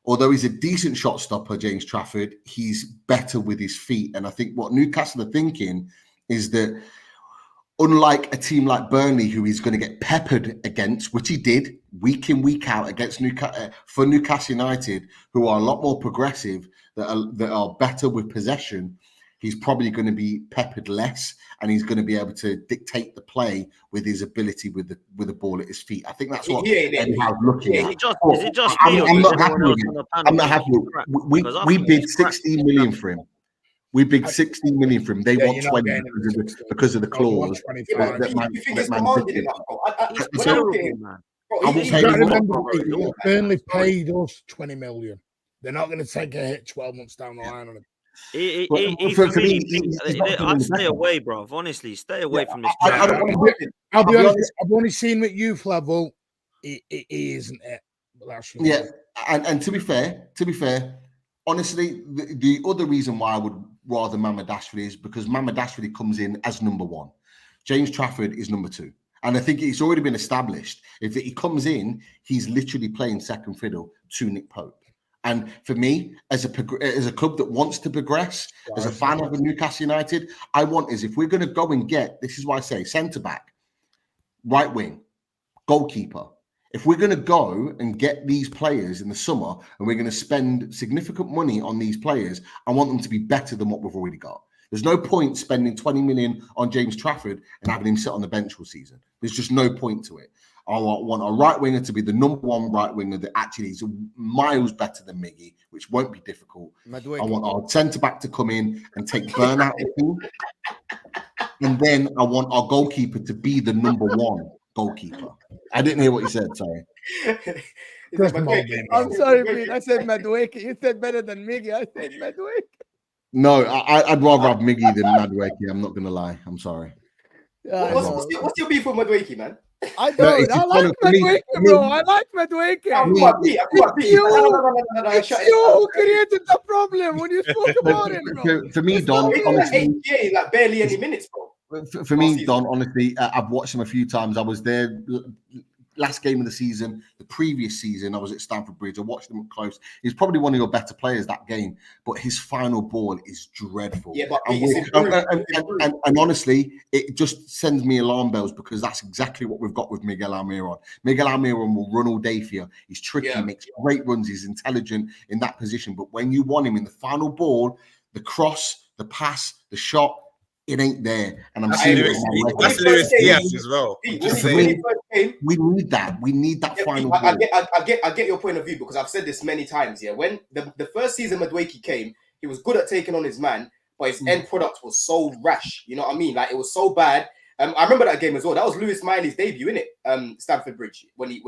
although he's a decent shot stopper, James Trafford, he's better with his feet. And I think what Newcastle are thinking is that unlike a team like Burnley, who he's going to get peppered against, which he did week in, week out against Newcastle United, who are a lot more progressive, that are better with possession, he's probably going to be peppered less, and he's going to be able to dictate the play with his ability with the ball at his feet. I think that's what Eddie Howe's looking at. I'm not happy with it. I'm not happy. We bid 16 million for him. We bid 16 million for him. They want 20 because of the clause. You think it's demanded enough, Burnley paid us 20 million. They're not going to take a hit 12 months down the line on him. I'd stay away, bro. Honestly, stay away from this. I'll be honest. I've only seen him at youth level. He isn't it. Yeah, and to be fair, honestly, the other reason why I would rather Mamadashvili is because Mamadashvili comes in as number 1. James Trafford is number 2. And I think it's already been established. If he comes in, he's literally playing second fiddle to Nick Pope. And for me, as a club that wants to progress, as a fan of Newcastle United, I want is if we're going to go and get, this is why I say centre-back, right wing, goalkeeper, if we're going to go and get these players in the summer and we're going to spend significant money on these players, I want them to be better than what we've already got. There's no point spending 20 million on James Trafford and having him sit on the bench all season. There's just no point to it. I want a right winger to be the number 1 right winger that actually is miles better than Miggy, which won't be difficult. I want our centre-back to come in and take Burn out of the team. And then I want our goalkeeper to be the number 1 goalkeeper. I didn't hear what you said, sorry. Just Madueke. I'm sorry, Pete. I said Madueke. You said better than Miggy. I said Madueke. No, I'd rather have Miggy than Madueke. I'm not going to lie. I'm sorry. What's your beef with Madueke, man? I No, don't. it's I just like for me- Madueke, for bro. me- I like Madueke. It's Shut you who created the problem when you spoke about him, bro. For me, It's Don, not me. honestly, like barely any minutes, bro. for me, Don, honestly, I've watched him a few times. I was there last game of the season, the previous season. I was at Stamford Bridge. I watched him up close. He's probably one of your better players that game, but his final ball is dreadful. Yeah, but and honestly, it just sends me alarm bells because that's exactly what we've got with Miguel Almiron. Miguel Almiron will run all day for you. He's tricky, makes great runs. He's intelligent in that position. But when you want him in the final ball, the cross, the pass, the shot, it ain't there. And I'm seeing it. That's Luis Diaz as well. We need that. We need that final ball. I get your point of view because I've said this many times. Yeah, when the first season Madueke came, he was good at taking on his man, but his end product was so rash. You know what I mean? Like it was so bad. I remember that game as well. That was Lewis Miley's debut, innit? Stamford Bridge when he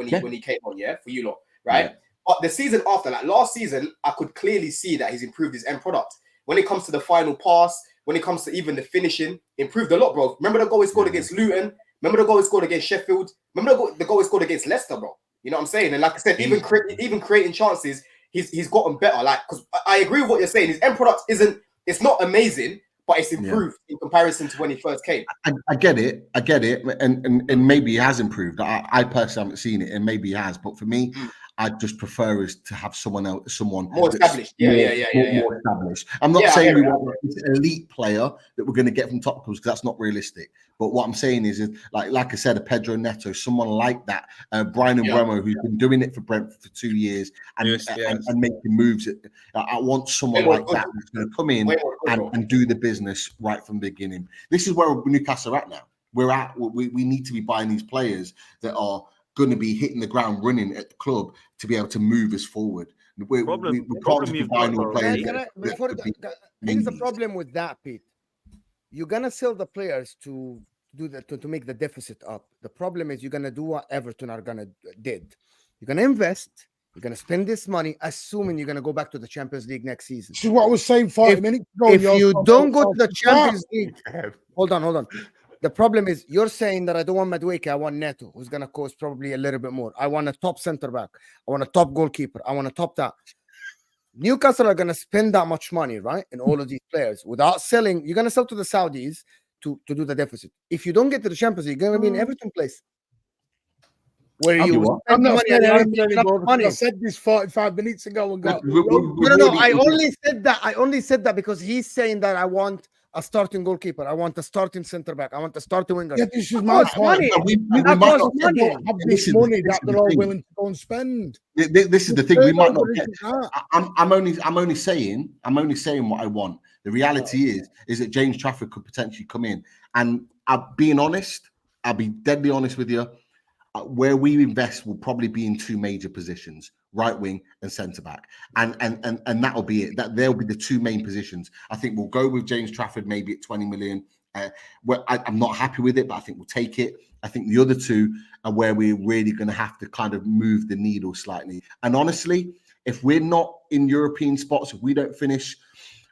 came on, for you lot, right? Yeah. But the season after, like last season, I could clearly see that he's improved his end product. When it comes to the final pass, when it comes to even the finishing, improved a lot, bro. Remember the goal he scored against Luton? Remember the goal he scored against Sheffield? Remember the goal he scored against Leicester, bro? You know what I'm saying? And like I said, even creating chances, he's gotten better. Like, because I agree with what you're saying. His end product it's not amazing, but it's improved in comparison to when he first came. I get it, and maybe he has improved. I personally haven't seen it, and maybe he has. But for me, I just prefer is to have someone more established. More established. I'm not saying we want an elite player that we're going to get from top clubs because that's not realistic. But what I'm saying is like I said, a Pedro Neto, someone like that, Brian Mbeumo, who's been doing it for Brentford for 2 years and making moves. I want someone like that who's going to come in and do the business right from the beginning. This is where Newcastle are at now. We need to be buying these players that are going to be hitting the ground running at the club to be able to move us forward. We can't just be buying all players. Here's the problem with that, Pete. You're gonna sell the players to make the deficit up. The problem is you're gonna do what Everton are gonna did. You're gonna invest. You're gonna spend this money, assuming you're gonna go back to the Champions League next season. This is what I was saying 40 minutes ago. If you don't go to the Champions League, hold on. The problem is you're saying that I don't want Madueke, I want Neto, who's gonna cost probably a little bit more. I want a top center back. I want a top goalkeeper. I want a top that. Newcastle are gonna spend that much money, right? In all of these players without selling. You're gonna sell to the Saudis to do the deficit. If you don't get to the Champions League, you're gonna be in Everton place. Where I'm not saying anything anymore because I said this 45 minutes ago and got no. I only said that because he's saying that I want a starting goalkeeper. I want a starting center back. I want a starting winger. Yeah, this is my point. We might not have this money that they're all willing to go and spend. This is the thing. We might not get. I'm only saying what I want. The reality is that James Trafford could potentially come in, and I'll be deadly honest with you. Where we invest will probably be in 2 major positions: right wing and centre back, and that'll be it. That they'll be the 2 main positions. I think we'll go with James Trafford maybe at 20 million. I'm not happy with it, but I think we'll take it. I think the other 2 are where we're really going to have to kind of move the needle slightly. And honestly, if we're not in European spots, if we don't finish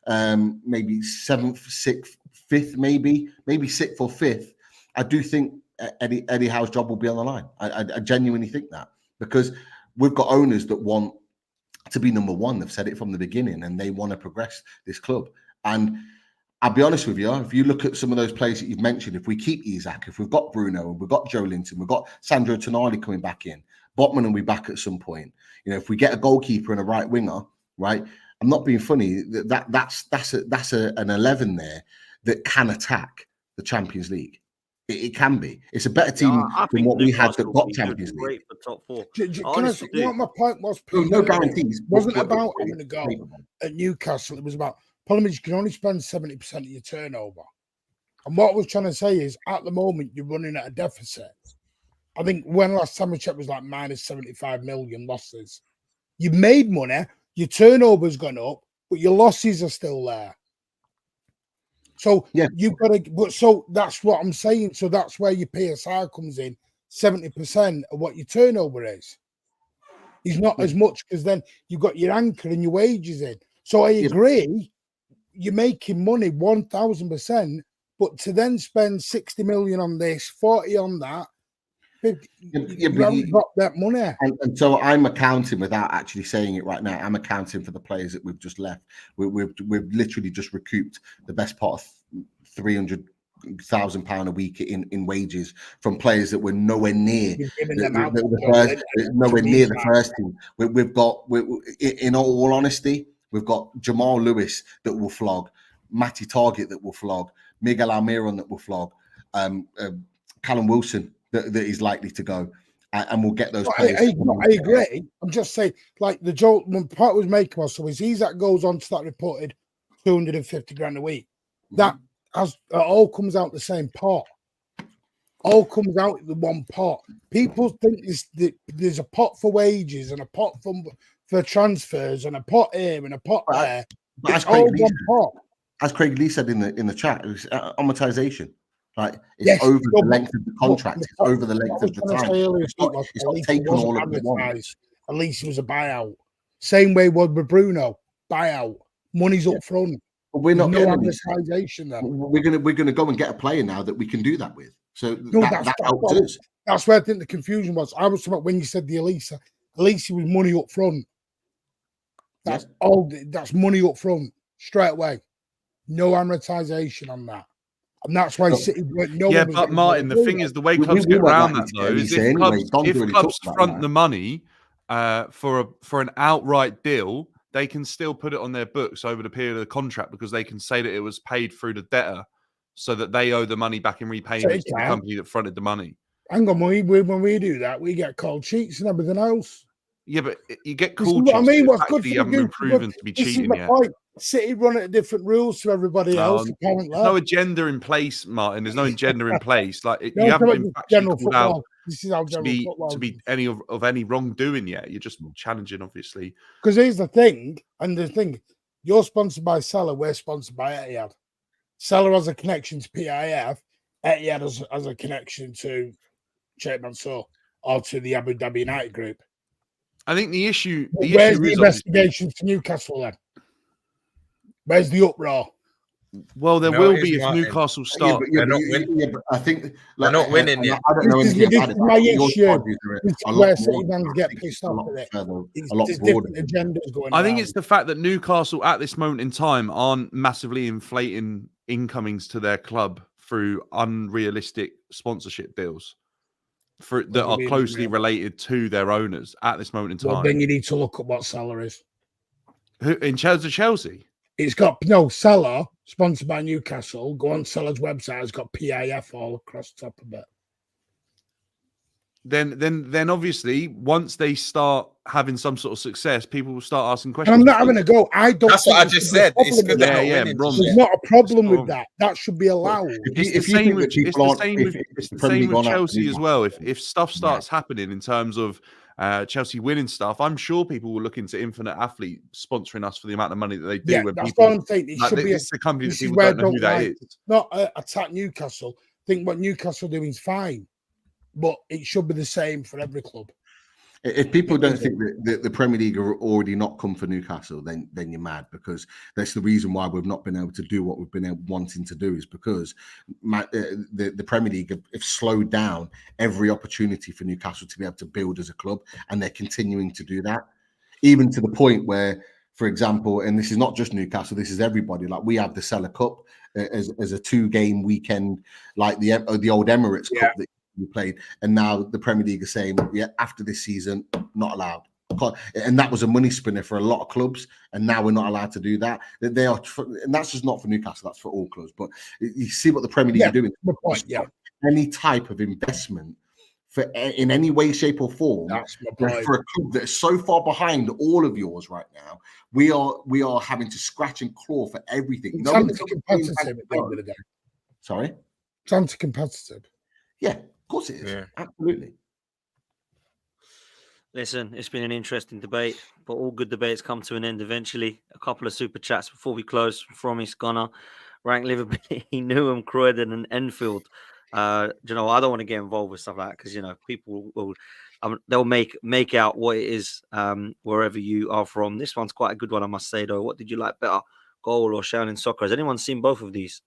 maybe 7th, 6th, 5th, maybe 6th or 5th, I do think Eddie Howe's job will be on the line. I genuinely think that, because we've got owners that want to be number 1. They've said it from the beginning, and they want to progress this club. And I'll be honest with you, if you look at some of those players that you've mentioned, if we keep Isak, if we've got Bruno, we've got Joe Linton, we've got Sandro Tonali coming back in, Botman will be back at some point. You know, if we get a goalkeeper and a right winger, right? I'm not being funny. That's an 11 there that can attack the Champions League. It can be. It's a better team than what we had that got Champions League. Great for top 4. What my point was? No guarantees. It wasn't about having a go at Newcastle. It was about, problem is you can only spend 70% of your turnover. And what I was trying to say is, at the moment, you're running at a deficit. I think when last time we checked was like minus 75 million losses. You've made money, your turnover's gone up, but your losses are still there. So you've got to. So that's what I'm saying. So that's where your PSR comes in. 70% of what your turnover is. He's not as much because then you've got your anchor and your wages in. So I agree, you're making money 1,000%, but to then spend 60 million on this, 40 on that, you haven't got that money. And so I'm accounting without actually saying it right now. I'm accounting for the players that we've just left. We've literally just recouped the best part of £300,000 a week in wages from players that were nowhere near the first team. We've got, in all honesty, we've got Jamal Lewis that will flog, Matty Target that will flog, Miguel Almiron that will flog, Callum Wilson that is likely to go, and we'll get those players. I agree. I'm just saying, like the joke one part was making was, so is Isak goes on to that reported 250 grand a week. That it all comes out the same pot. All comes out the one pot. People think there's a pot for wages and a pot for transfers and a pot here and a pot there. But it's all one pot. As Craig Lee said in the chat, it was amortization. Like it's over the length of the contract, it's over the length of the time. It's not taking all of the one. At least it was a buyout. Same way with Bruno, buyout. Money's up front. But we're not no amortization then. We're gonna go and get a player now that we can do that with. So that helps us. That's where I think the confusion was. I was talking about when you said the Elisa was money up front. That's all. That's money up front straight away. No amortization on that. And that's why City went no. Yeah, but Martin, the thing is, the way clubs get around that though is if clubs front the money for an outright deal, they can still put it on their books over the period of the contract because they can say that it was paid through the debtor, so that they owe the money back in repayment to the company that fronted the money. Hang on, when we do that, we get called cheats and everything else. Yeah, but you get called cheats. I mean, what's good for you haven't been proven to be cheating yet. Point. City run at different rules to everybody else. There's no agenda in place, Martin. There's no agenda in place. Like you haven't been actually called out to be any of any wrongdoing yet. You're just challenging, obviously. Because here's the thing, you're sponsored by Salah. We're sponsored by Etihad. Salah has a connection to PIF. Etihad has a connection to Sheikh Mansour or to the Abu Dhabi United Group. I think the issue. Where's the investigation to Newcastle then? Where's the uproar? Well, there will be if Newcastle start. I think they're not winning yet. I don't know anything about it. My issue. Where City fans get pissed off at it. There's different agendas going on. I think it's the fact that Newcastle at this moment in time aren't massively inflating incomings to their club through unrealistic sponsorship deals that are closely related to their owners at this moment in time. Well, then you need to look at what Salah is. In Chelsea? It's got Salah, sponsored by Newcastle. Go on Salah's website. It's got PIF all across the top of it. Then obviously, once they start having some sort of success, people will start asking questions. And I'm not having a go. I don't. That's what I just said. It's good. There's not a problem with that. That should be allowed. It's the same with Chelsea as well. If stuff starts happening in terms of Chelsea winning stuff, I'm sure people will look into Infinite Athlete sponsoring us for the amount of money that they do. Yeah, that's what I'm saying. It should be a company that people don't know who that is. Not attack Newcastle. I think what Newcastle doing is fine, but it should be the same for every club. If people don't think that the Premier League are already not come for Newcastle, then you're mad, because that's the reason why we've not been able to do what we've been wanting to do, is because the Premier League have slowed down every opportunity for Newcastle to be able to build as a club, and they're continuing to do that, even to the point where, for example, and this is not just Newcastle, this is everybody. Like we have the Seller Cup as a 2-game weekend, like the old Emirates Cup that we played, and now the Premier League are saying, after this season, not allowed. And that was a money spinner for a lot of clubs, and now we're not allowed to do that. They are, and that's just not for Newcastle, that's for all clubs. But you see what the Premier League are doing. Any type of investment in any way, shape, or form for a club that is so far behind all of yours right now. We are having to scratch and claw for everything. It's anti-competitive at the end of the day. Sorry? It's anti-competitive. Yeah, of course it is. Yeah. Absolutely. Listen, it's been an interesting debate, but all good debates come to an end eventually. A couple of super chats before we close from East Gunner. Rank livability, Newham, Croydon, and Enfield. I don't want to get involved with stuff like that because, people will they'll make out what it is wherever you are from. This one's quite a good one, I must say, though. What did you like better, Goal or Shaolin Soccer? Has anyone seen both of these?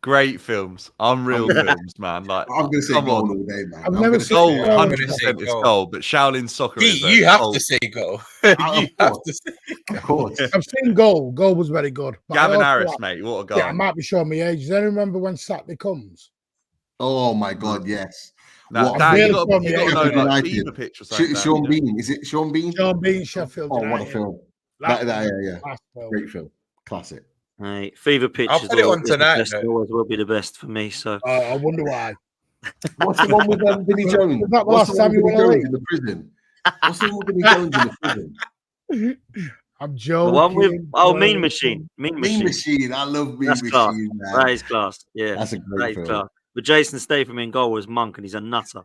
Great films, unreal films, man. Like, I'm going to say come Goal on. all day, man. I've I'm never gonna seen say Goal, Goal. 100% is Goal, but Shaolin Soccer is You have Goal. to say Goal. Of You have course. to say Of course. I've seen Goal. Goal was very good. But I Gavin also Harris, like- mate, what a Yeah, I guy. might be showing my age. Does anyone remember when Saturday comes? Oh my God, yes. Now, What? Dan, you really got from to the know Sheffield like United. FIFA pitch or something. Dan, Sean you know? Bean. Is it Sean Bean? Sean Bean, Sheffield Oh, what a United. film. That Yeah. was a class film. Great film. Classic. Right. Fever Pitch I'll is put it on always the tonight, best. though. Always will be the best for me. So I wonder why. What's the one with Vinnie Jones? Was that the What's last the one time with you Vinnie won a Jones league? in the prison? What's the one with Vinnie Jones in the prison? I'm the joking. one with Mean Machine. Mean Mean Machine. Machine. I love Mean That's class. Machine, man. That is class. Yeah, That's a that great is film. class. But Jason Statham in goal was Monk, and he's a nutter.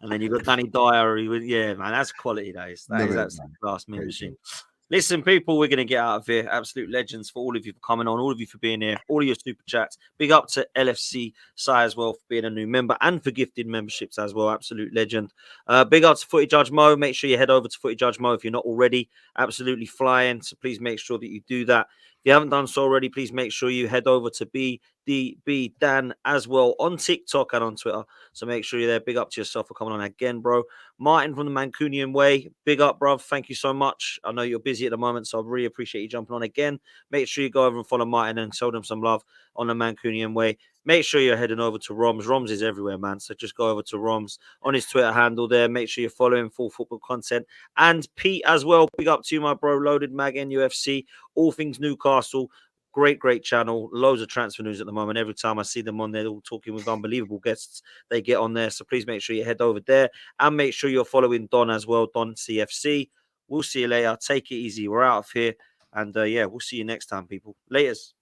And then you got Danny Dyer. Yeah, man, that's quality. That is Love it, absolute man. class. Mean Great Machine. film. Listen, people, we're going to get out of here. Absolute legends for all of you for coming on, all of you for being here, all of your super chats. Big up to LFC Sai as well for being a new member and for gifted memberships as well. Absolute legend. Big up to Footy Judge Mo. Make sure you head over to Footy Judge Mo if you're not already. Absolutely flying. So please make sure that you do that. If you haven't done so already, please make sure you head over to BDB Dan as well on TikTok and on Twitter. So make sure you're there. Big up to yourself for coming on again, bro. Martin from the Mancunian Way. Big up, bro. Thank you so much. I know you're busy at the moment, so I really appreciate you jumping on again. Make sure you go over and follow Martin and show them some love on the Mancunian Way. Make sure you're heading over to Roms. Roms is everywhere, man. So just go over to Roms on his Twitter handle there. Make sure you're following full football content. And Pete as well. Big up to you, my bro. Loaded Mag NUFC. All things Newcastle. Great channel. Loads of transfer news at the moment. Every time I see them on there, they're all talking with unbelievable guests. They get on there. So please make sure you head over there and make sure you're following Don as well. Don CFC. We'll see you later. Take it easy. We're out of here. And yeah, we'll see you next time, people. Laters.